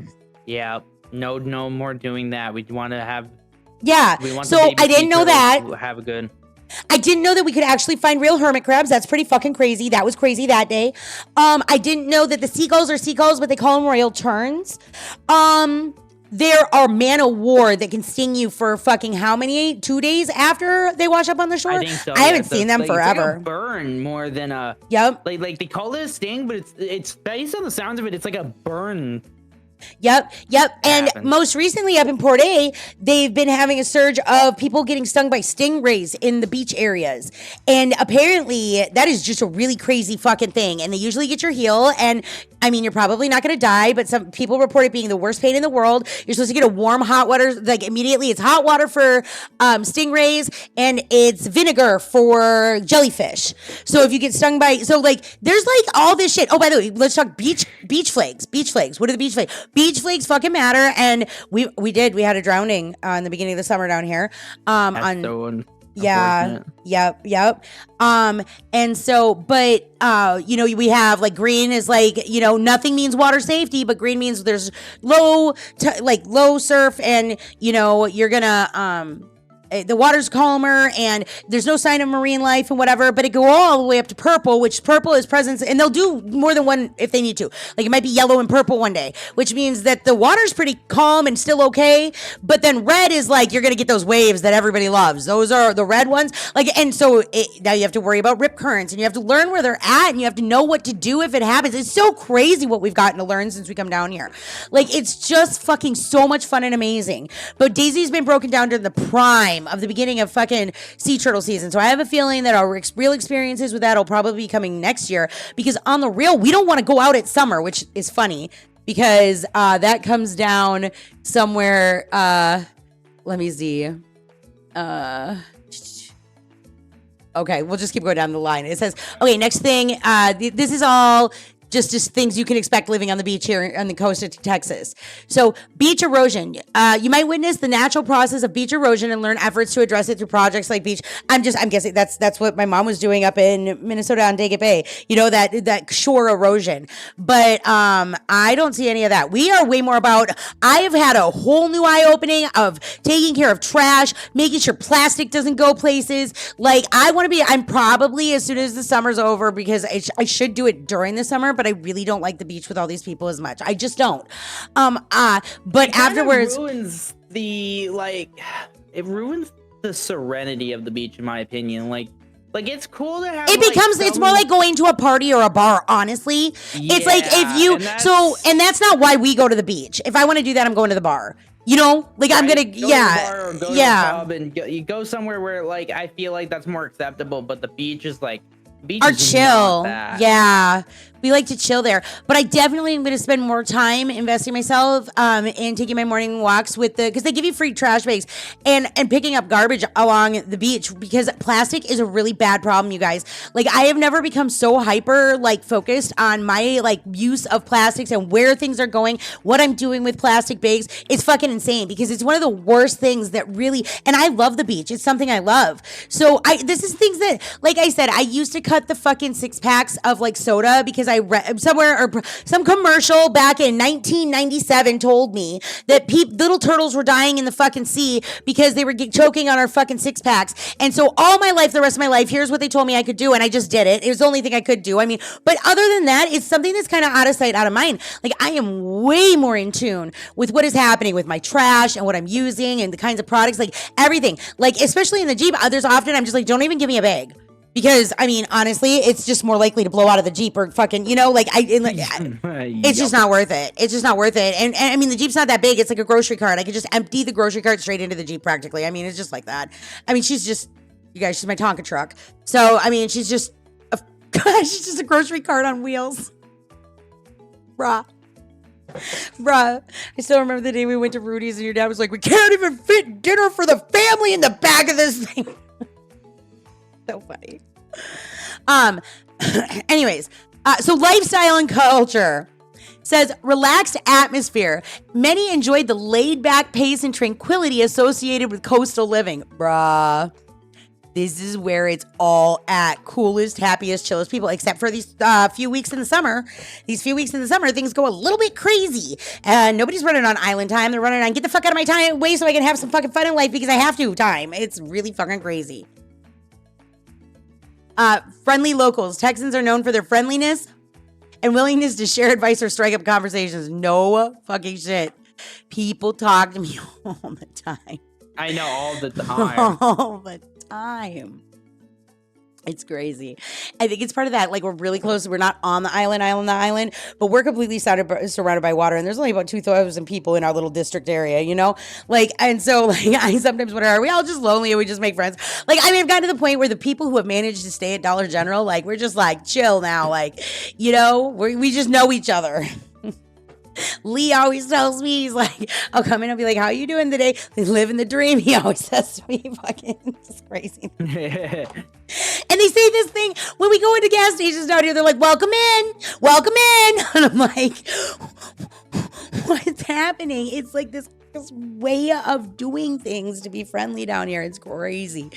No more doing that. We want to have. Yeah. So I didn't know that. Have a good. I didn't know that we could actually find real hermit crabs. That's pretty fucking crazy. That was crazy that day. I didn't know that the seagulls are seagulls, but they call them royal terns. There are man o' war that can sting you for fucking how many? 2 days after they wash up on the shore? I think so. I haven't seen them forever. It's like a burn more than a. Yep. Like they call it a sting, but it's based on the sounds of it. It's like a burn. Yep. And most recently up in Port A, they've been having a surge of people getting stung by stingrays in the beach areas. And apparently that is just a really crazy fucking thing. And they usually get your heel. And I mean, you're probably not going to die, but some people report it being the worst pain in the world. You're supposed to get a warm hot water, like immediately. It's hot water for stingrays and it's vinegar for jellyfish. So if you get stung by, so like, there's like all this shit. Oh, by the way, let's talk beach flakes. Beach flakes. What are the beach flakes? Beach flakes fucking matter. And we had a drowning in the beginning of the summer down here. Yeah. Yep. And so, but, we have like green is like, nothing means water safety, but green means there's low surf and, you're gonna, the water's calmer and there's no sign of marine life and whatever, but it go all the way up to purple, which purple is presence, and they'll do more than one if they need to. Like it might be yellow and purple one day, which means that the water's pretty calm and still okay. But then red is like, you're going to get those waves that everybody loves. Those are the red ones. And so now you have to worry about rip currents and you have to learn where they're at and you have to know what to do if it happens. It's so crazy what we've gotten to learn since we come down here. Like it's just fucking so much fun and amazing. But Daisy's been broken down to the prime time of the beginning of fucking sea turtle season. So I have a feeling that our real experiences with that will probably be coming next year, because on the real, we don't want to go out at summer, which is funny because that comes down somewhere. Let me see. Okay, we'll just keep going down the line. It says, okay, next thing, this is all just things you can expect living on the beach here on the coast of Texas. So beach erosion. You might witness the natural process of beach erosion and learn efforts to address it through projects like beach. I'm guessing that's what my mom was doing up in Minnesota on Daggett Bay. You know, that shore erosion. But I don't see any of that. We are way more about, I have had a whole new eye-opening of taking care of trash, making sure plastic doesn't go places. Like, I'm probably, as soon as the summer's over, because I should do it during the summer, but I really don't like the beach with all these people as much. I just don't. But afterwards, it ruins it ruins the serenity of the beach, in my opinion. Like it's cool to have. It becomes it's more like going to a party or a bar. Honestly, it's like if you and that's not why we go to the beach. If I want to do that, I'm going to the bar. You know, like I'm gonna, go to the bar or go to a pub and you go somewhere where like I feel like that's more acceptable. But the beach is like. Or chill. Yeah. We like to chill there. But I definitely am going to spend more time investing myself in taking my morning walks because they give you free trash bags and picking up garbage along the beach, because plastic is a really bad problem, you guys. Like, I have never become so hyper focused on my use of plastics and where things are going, what I'm doing with plastic bags. It's fucking insane, because it's one of the worst things that really, and I love the beach. It's something I love. So this is things that, like I said, I used to cut the fucking 6-packs of soda because I read somewhere, or some commercial back in 1997 told me that little turtles were dying in the fucking sea because they were choking on our fucking 6-packs. And so all my life, the rest of my life, here's what they told me I could do, and I just did it. It was the only thing I could do. I mean, but other than that, it's something that's kind of out of sight, out of mind. Like, I am way more in tune with what is happening with my trash and what I'm using and the kinds of products, everything. Especially in the Jeep, there's often I'm just don't even give me a bag. Because, I mean, honestly, it's just more likely to blow out of the Jeep or fucking, it's just not worth it. It's just not worth it. And I mean, the Jeep's not that big. It's like a grocery cart. I could just empty the grocery cart straight into the Jeep practically. I mean, it's just like that. I mean, she's my Tonka truck. So, I mean, she's just a grocery cart on wheels. Bruh. I still remember the day we went to Rudy's and your dad was like, we can't even fit dinner for the family in the back of this thing. So funny. Anyways, so lifestyle and culture says relaxed atmosphere. Many enjoyed the laid back pace and tranquility associated with coastal living. Bruh. This is where it's all at. Coolest, happiest, chillest people, except for these few weeks in the summer. These few weeks in the summer, things go a little bit crazy. And nobody's running on island time. They're running on get the fuck out of my way so I can have some fucking fun in life because I have to time. It's really fucking crazy. Friendly locals. Texans are known for their friendliness and willingness to share advice or strike up conversations. No fucking shit. People talk to me all the time. I know, all the time. All the time. It's crazy. I think it's part of that. We're really close. We're not on the island, but we're completely surrounded by water. And there's only about 2,000 people in our little district area, And so, I sometimes wonder, are we all just lonely and we just make friends? I've gotten to the point where the people who have managed to stay at Dollar General, we're just chill now. We just know each other. Lee always tells me, he's like, I'll come in and be like, how you doing today? They live in the dream. He always says to me, fucking, it's crazy. And they say this thing when we go into gas stations down here, they're like, welcome in. And I'm like, what's happening? It's like this way of doing things to be friendly down here. It's crazy.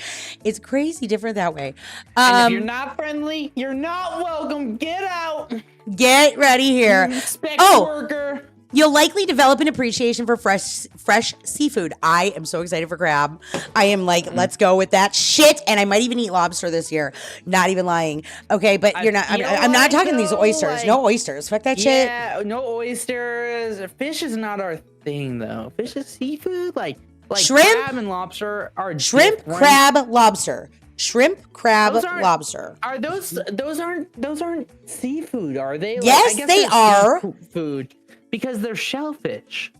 It's crazy different that way. And if you're not friendly, you're not welcome. Get out. Get ready here. Worker. You'll likely develop an appreciation for fresh seafood. I am so excited for crab. I am let's go with that shit. And I might even eat lobster this year. Not even lying. Okay, but you're not. I'm not talking these oysters. No oysters. Fuck that shit. Yeah, no oysters. Fish is not our thing, though. Fish is seafood. Like shrimp, crab, and lobster are shrimp, different. crab, lobster. Shrimp, crab, lobster. Are those aren't seafood, are they? Yes, they are. Food. Because they're shellfish.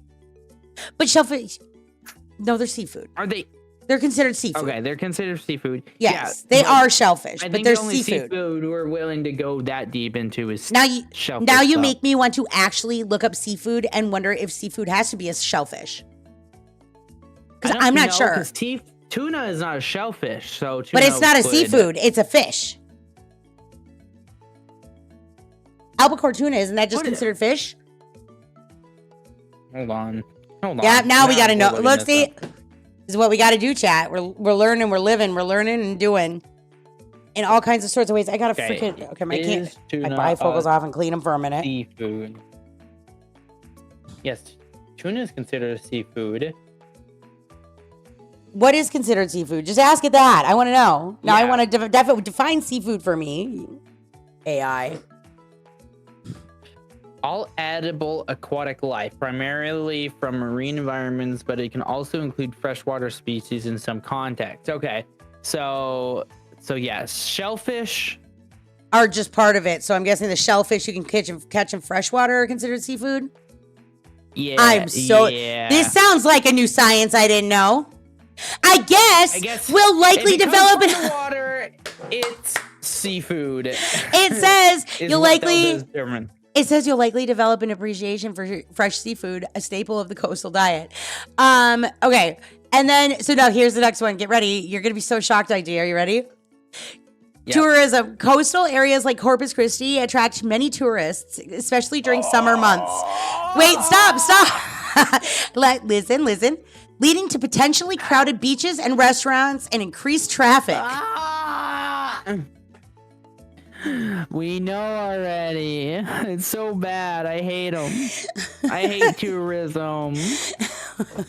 But shellfish, no, they're seafood. Are they? They're considered seafood. Okay, they're considered seafood. Yes, they are shellfish, but they're the only seafood. We're willing to go that deep into is shellfish. Now you make me want to actually look up seafood and wonder if seafood has to be a shellfish. Because I'm not sure. Tuna is not a shellfish, so but it's not a seafood. It's a fish. Albacore tuna, isn't that just considered fish? Hold on. Yeah, now we got to know. Look, see, this is what we got to do, chat. We're learning, we're living, we're learning and doing in all kinds of sorts of ways. I got to freaking... Okay, my bifocals off and clean them for a minute. Seafood. Yes, tuna is considered a seafood. What is considered seafood? Just ask it that. I want to know. Now I want to define seafood for me. AI. All edible aquatic life, primarily from marine environments, but it can also include freshwater species in some contexts. Okay, so yes, shellfish are just part of it. So I'm guessing the shellfish you can catch in freshwater are considered seafood. Yeah, This sounds like a new science I didn't know. I guess we'll likely develop in the water. It's seafood. It says you'll likely. It says you'll likely develop an appreciation for fresh seafood, a staple of the coastal diet. Okay. And then, so now here's the next one. Get ready. You're going to be so shocked, idea. Are you ready? Yep. Tourism. Coastal areas like Corpus Christi attract many tourists, especially during summer months. Wait, stop. Listen. Leading to potentially crowded beaches and restaurants and increased traffic. We know already. It's so bad. I hate them. I hate tourism.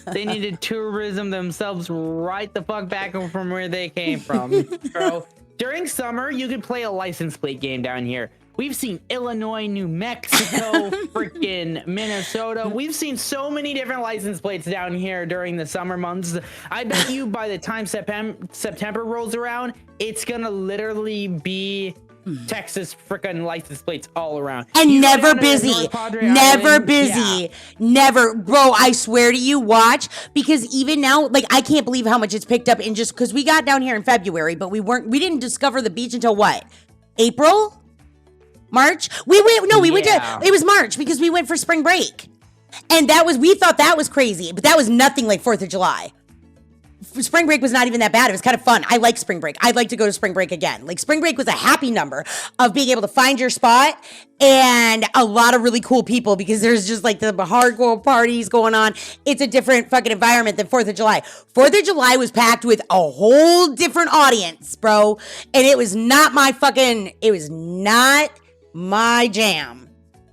They needed tourism themselves right the fuck back from where they came from, bro. During summer, you could play a license plate game down here. We've seen Illinois, New Mexico, freaking Minnesota. We've seen so many different license plates down here during the summer months. I bet you by the time September rolls around, it's gonna literally be Texas freaking license plates all around. And never busy. Never. Bro, I swear to you, watch. Because even now, like, I can't believe how much it's picked up in just because we got down here in February, but we didn't discover the beach until what? April? March? It was March because we went for spring break. And we thought that was crazy, but that was nothing like 4th of July. Spring break was not even that bad. It was kind of fun. I like spring break. I'd like to go to spring break again. Like, spring break was a happy number of being able to find your spot and a lot of really cool people because there's just like the hardcore parties going on. It's a different fucking environment than 4th of July. 4th of July was packed with a whole different audience, bro. And it was not my jam.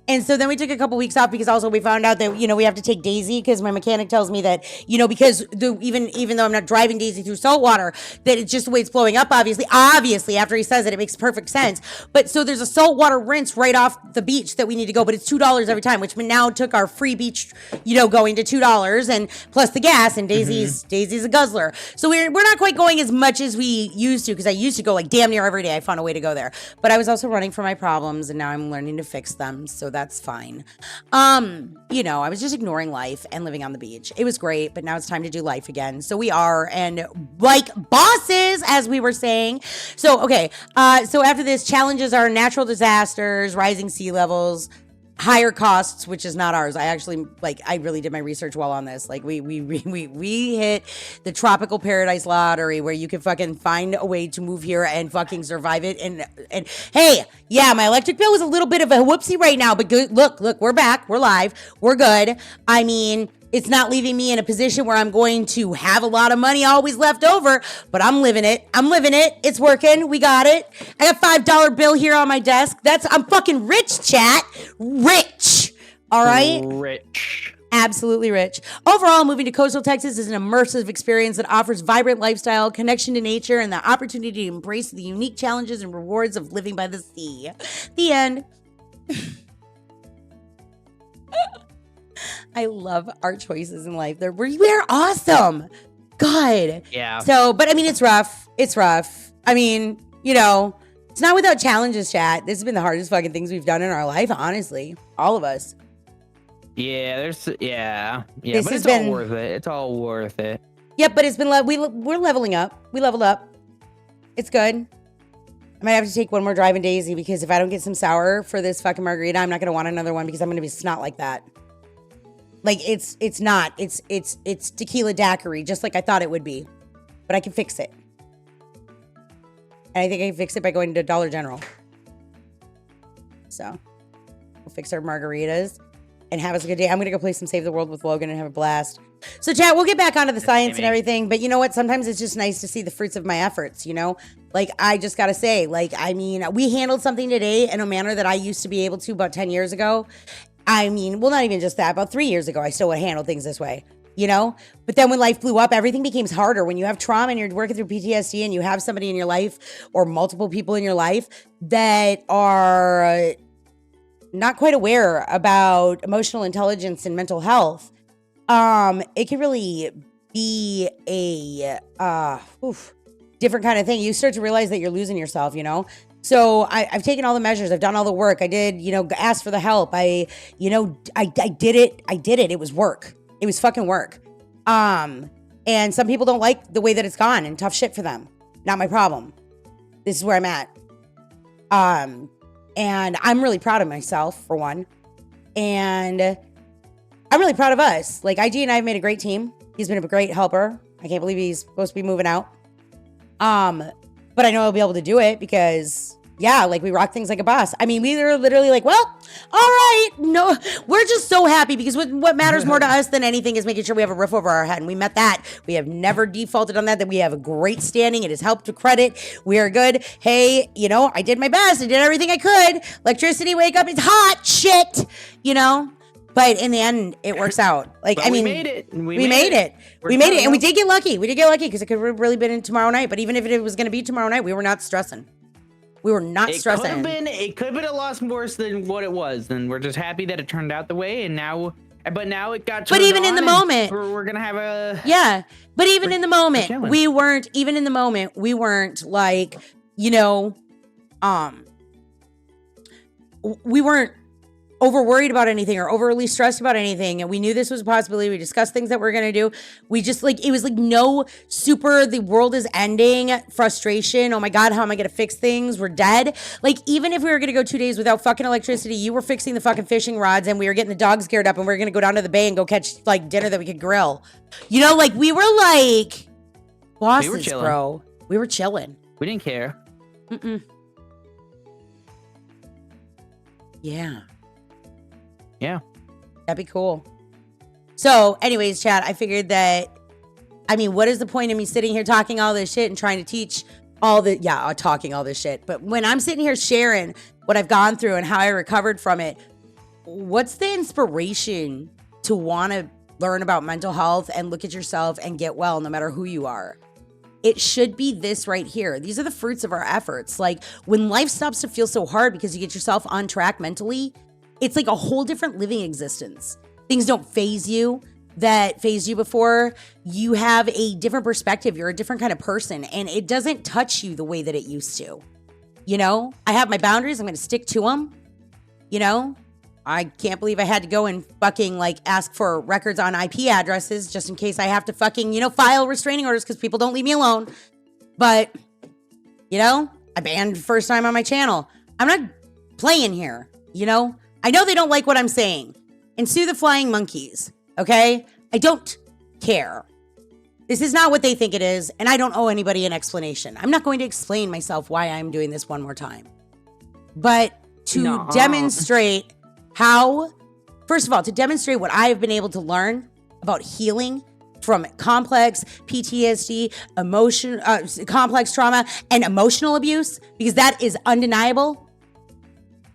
And so then we took a couple weeks off because also we found out that, we have to take Daisy because my mechanic tells me that, because even though I'm not driving Daisy through saltwater, that it's just the way it's flowing up, obviously, after he says it makes perfect sense. But so there's a saltwater rinse right off the beach that we need to go, but it's $2 every time, which now took our free beach, going to $2 and plus the gas, and Daisy's a guzzler. So we're not quite going as much as we used to because I used to go like damn near every day. I found a way to go there. But I was also running from my problems and now I'm learning to fix them. So that's fine. I was just ignoring life and living on the beach. It was great, but now it's time to do life again. So we are, and like bosses, as we were saying. So, okay. So after this, challenges are natural disasters, rising sea levels, higher costs, which is not ours. I really did my research well on this. Like we hit the tropical paradise lottery where you can fucking find a way to move here and fucking survive it. And hey, yeah, my electric bill was a little bit of a whoopsie right now, but good. Look, we're back. We're live. We're good. I mean, it's not leaving me in a position where I'm going to have a lot of money always left over, but I'm living it. It's working. We got it. I got $5 bill here on my desk. I'm fucking rich, chat. Rich. All right? Rich. Absolutely rich. Overall, moving to coastal Texas is an immersive experience that offers vibrant lifestyle, connection to nature, and the opportunity to embrace the unique challenges and rewards of living by the sea. The end. I love our choices in life. We're awesome. God. Yeah. So, but I mean, it's rough. I mean, it's not without challenges, chat. This has been the hardest fucking things we've done in our life, honestly. All of us. Yeah, but it's all worth it. It's all worth it. Yep, but it's been we're leveling up. We leveled up. It's good. I might have to take one more drive in Daisy because if I don't get some sour for this fucking margarita, I'm not gonna want another one because I'm gonna be snot like that. Like it's not. It's tequila daiquiri, just like I thought it would be. But I can fix it. And I think I can fix it by going to Dollar General. So we'll fix our margaritas and have us a good day. I'm gonna go play some Save the World with Logan and have a blast. So chat, we'll get back onto the science and everything, but you know what? Sometimes it's just nice to see the fruits of my efforts, you know? Like, I just gotta say, like, I mean, we handled something today in a manner that I used to be able to about 10 years ago. I mean, well, not even just that, about 3 years ago, I still would handle things this way, you know? But then when life blew up, everything became harder. When you have trauma and you're working through PTSD and you have somebody in your life or multiple people in your life that are not quite aware about emotional intelligence and mental health, it can really be a different kind of thing. You start to realize that you're losing yourself, you know? So I've taken all the measures. I've done all the work. I did, you know, ask for the help. I did it. It was work. It was fucking work. And some people don't like the way that it's gone and tough shit for them. Not my problem. This is where I'm at. And I'm really proud of myself, for one. And I'm really proud of us. Like, IG and I have made a great team. He's been a great helper. I can't believe he's supposed to be moving out. But I know I'll be able to do it because, yeah, like, we rock things like a boss. I mean, we were literally like, well, all right. No, we're just so happy because what matters more to us than anything is making sure we have a roof over our head. And we met that. We have never defaulted on that we have a great standing. It has helped to credit. We are good. Hey, you know, I did my best. I did everything I could. Electricity, wake up. It's hot shit, you know? But in the end, it works out. Like, but I mean, we made it. We made it. We made it. And we did get lucky. We did get lucky because it could have really been in tomorrow night. But even if it was going to be tomorrow night, we were not stressing. We were not stressing. It could have been a lot worse than what it was. And we're just happy that it turned out the way. And now it got turned But even in the moment, we're going to have a... Yeah. But even in the moment, we weren't like, you know, we weren't over worried about anything or overly stressed about anything. And we knew this was a possibility. We discussed things that we're going to do. We just like, it was like no super, the world is ending, frustration. Oh my God, how am I going to fix things? We're dead. Like, even if we were going to go 2 days without fucking electricity, you were fixing the fucking fishing rods and we were getting the dogs geared up and we were going to go down to the bay and go catch like dinner that we could grill. You know, like we were like bosses, bro. We were chilling. We didn't care. Yeah. Yeah. That'd be cool. So anyways, chat, I figured that, I mean, what is the point of me sitting here talking all this shit and trying to teach talking all this shit. But when I'm sitting here sharing what I've gone through and how I recovered from it, what's the inspiration to want to learn about mental health and look at yourself and get well no matter who you are? It should be this right here. These are the fruits of our efforts. Like when life stops to feel so hard because you get yourself on track mentally, it's like a whole different living existence. Things don't phase you that phased you before. You have a different perspective. You're a different kind of person and it doesn't touch you the way that it used to. You know, I have my boundaries. I'm going to stick to them. You know, I can't believe I had to go and fucking like ask for records on IP addresses just in case I have to fucking, you know, file restraining orders because people don't leave me alone. But, you know, I banned first time on my channel. I'm not playing here, you know? I know they don't like what I'm saying. And sue the flying monkeys, okay? I don't care. This is not what they think it is, and I don't owe anybody an explanation. I'm not going to explain myself why I'm doing this one more time. But to demonstrate how, first of all, to demonstrate what I have been able to learn about healing from complex PTSD, complex trauma, and emotional abuse, because that is undeniable.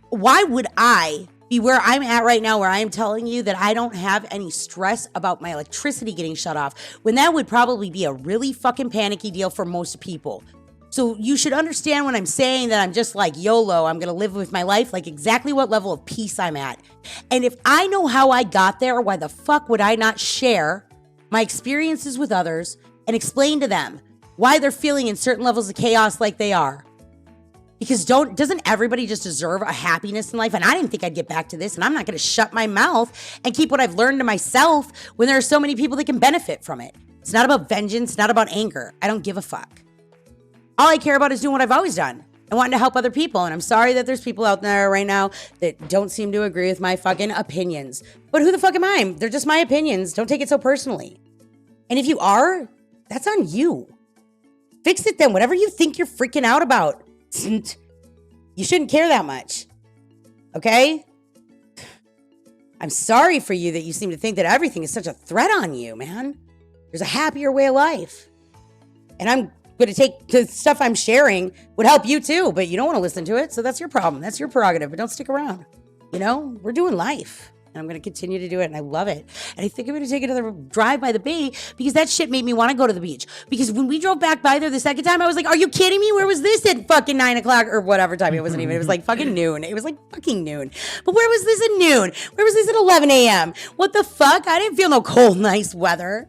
Why would I be where I'm at right now, where I am telling you that I don't have any stress about my electricity getting shut off, when that would probably be a really fucking panicky deal for most people? So you should understand when I'm saying that I'm just like YOLO, I'm going to live with my life, like exactly what level of peace I'm at. And if I know how I got there, why the fuck would I not share my experiences with others and explain to them why they're feeling in certain levels of chaos like they are? Because doesn't everybody just deserve a happiness in life? And I didn't think I'd get back to this, and I'm not going to shut my mouth and keep what I've learned to myself when there are so many people that can benefit from it. It's not about vengeance. It's not about anger. I don't give a fuck. All I care about is doing what I've always done and wanting to help other people. And I'm sorry that there's people out there right now that don't seem to agree with my fucking opinions. But who the fuck am I? They're just my opinions. Don't take it so personally. And if you are, that's on you. Fix it then. Whatever you think you're freaking out about, you shouldn't care that much. Okay? I'm sorry for you that you seem to think that everything is such a threat on you, man. There's a happier way of life. And I'm going to take the stuff I'm sharing would help you too, but you don't want to listen to it. So that's your problem. That's your prerogative, but don't stick around. You know, we're doing life. And I'm going to continue to do it. And I love it. And I think I'm going to take another drive by the bay because that shit made me want to go to the beach. Because when we drove back by there the second time, I was like, are you kidding me? Where was this at fucking 9 o'clock or whatever time? It wasn't even. It was like fucking noon. It was like fucking noon. But where was this at noon? Where was this at 11 a.m.? What the fuck? I didn't feel no cold, nice weather.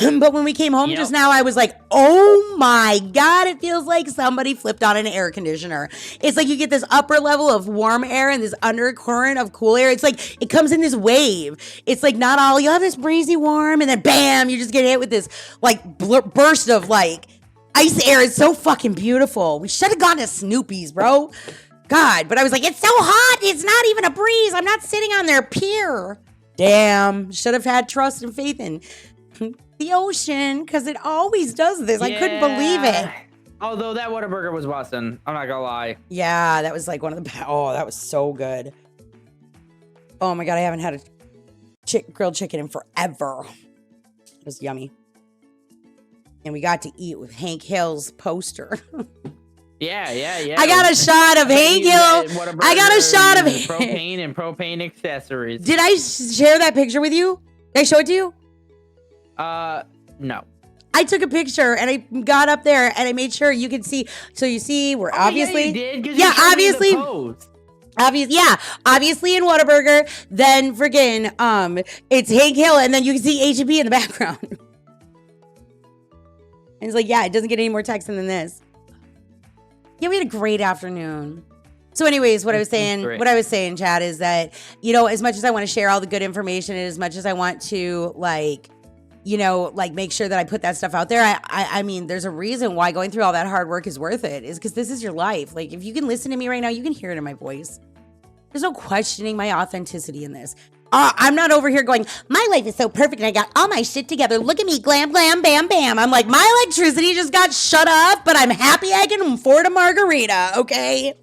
But when we came home just now, I was like, oh my God, it feels like somebody flipped on an air conditioner. It's like you get this upper level of warm air and this undercurrent of cool air. It's like it comes in this wave. It's like not all, you have this breezy warm and then bam, you just get hit with this like burst of like ice air. It's so fucking beautiful. We should have gone to Snoopy's, bro. God, but I was like, it's so hot. It's not even a breeze. I'm not sitting on their pier. Damn, should have had trust and faith in the ocean, because it always does this. I couldn't believe it. Although that Whataburger was busting. I'm not gonna lie. Yeah, that was like one of the best. Oh, that was so good. Oh my God, I haven't had a grilled chicken in forever. It was yummy. And we got to eat with Hank Hill's poster. Yeah. I got a shot of Hank Hill. I got a shot of propane and propane accessories. Did I share that picture with you? Did I show it to you? No. I took a picture and I got up there and I made sure you could see. So you see, we're obviously, obviously in Whataburger. Then friggin', it's Hank Hill, and then you can see H-E-B in the background. And it's like, yeah, it doesn't get any more texting than this. Yeah, we had a great afternoon. So anyways, what I was saying, Chad, is that, you know, as much as I want to share all the good information and as much as I want to, like, you know, like make sure that I put that stuff out there. I mean, there's a reason why going through all that hard work is worth it, is because this is your life. Like, if you can listen to me right now, you can hear it in my voice. There's no questioning my authenticity in this. I'm not over here going, my life is so perfect and I got all my shit together. Look at me, glam, glam, bam, bam. I'm like, my electricity just got shut off, but I'm happy I can afford a margarita, okay?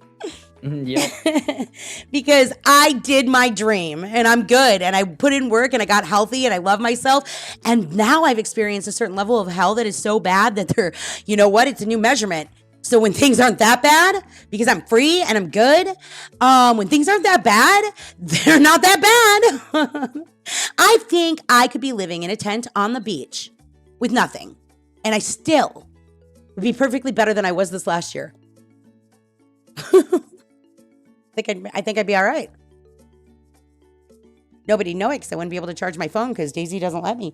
Yep. Because I did my dream and I'm good and I put in work and I got healthy and I love myself. And now I've experienced a certain level of hell that is so bad that they're, you know what? It's a new measurement. So when things aren't that bad, because I'm free and I'm good, when things aren't that bad, they're not that bad. I think I could be living in a tent on the beach with nothing. And I still would be perfectly better than I was this last year. I think I'd be all right. Nobody know it because I wouldn't be able to charge my phone because Daisy doesn't let me.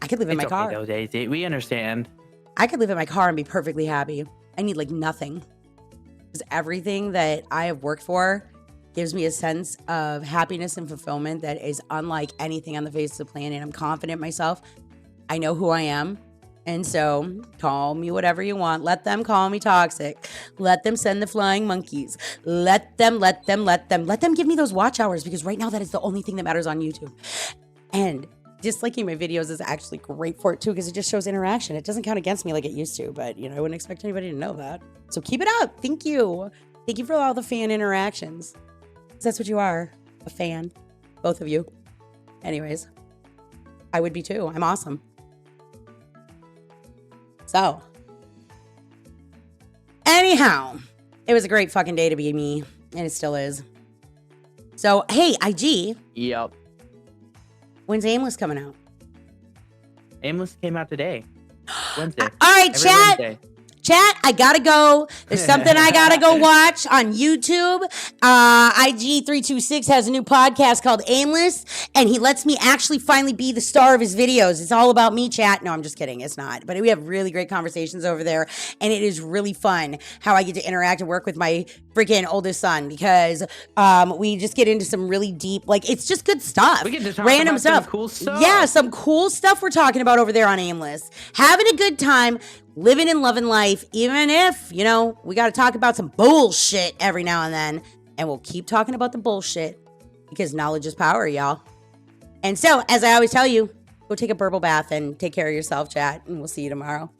I could live in my car. Though, Daisy. We understand. I could live in my car and be perfectly happy. I need like nothing. Because everything that I have worked for gives me a sense of happiness and fulfillment that is unlike anything on the face of the planet. I'm confident in myself. I know who I am. And so call me whatever you want. Let them call me toxic. Let them send the flying monkeys. Let them give me those watch hours, because right now that is the only thing that matters on YouTube. And disliking my videos is actually great for it too, because it just shows interaction. It doesn't count against me like it used to, but you know, I wouldn't expect anybody to know that. So keep it up. Thank you. Thank you for all the fan interactions. 'Cause that's what you are, a fan. Both of you. Anyways, I would be too. I'm awesome. So, anyhow, it was a great fucking day to be me, and it still is. So, hey, IG. Yep. When's Aimless coming out? Aimless came out today. Wednesday. All right, Chat, I gotta go. There's something I gotta go watch on YouTube. IG326 has a new podcast called Aimless, and he lets me actually finally be the star of his videos. It's all about me, chat. No, I'm just kidding. It's not. But we have really great conversations over there, and it is really fun how I get to interact and work with my freaking oldest son, because we just get into some really deep, like, it's just good stuff. We get to talk random about some stuff. cool stuff. Yeah, some cool stuff we're talking about over there on Aimless. Having a good time, living and loving life, even if, you know, we got to talk about some bullshit every now and then. And we'll keep talking about the bullshit because knowledge is power, y'all. And so, as I always tell you, go take a burble bath and take care of yourself, chat, and we'll see you tomorrow.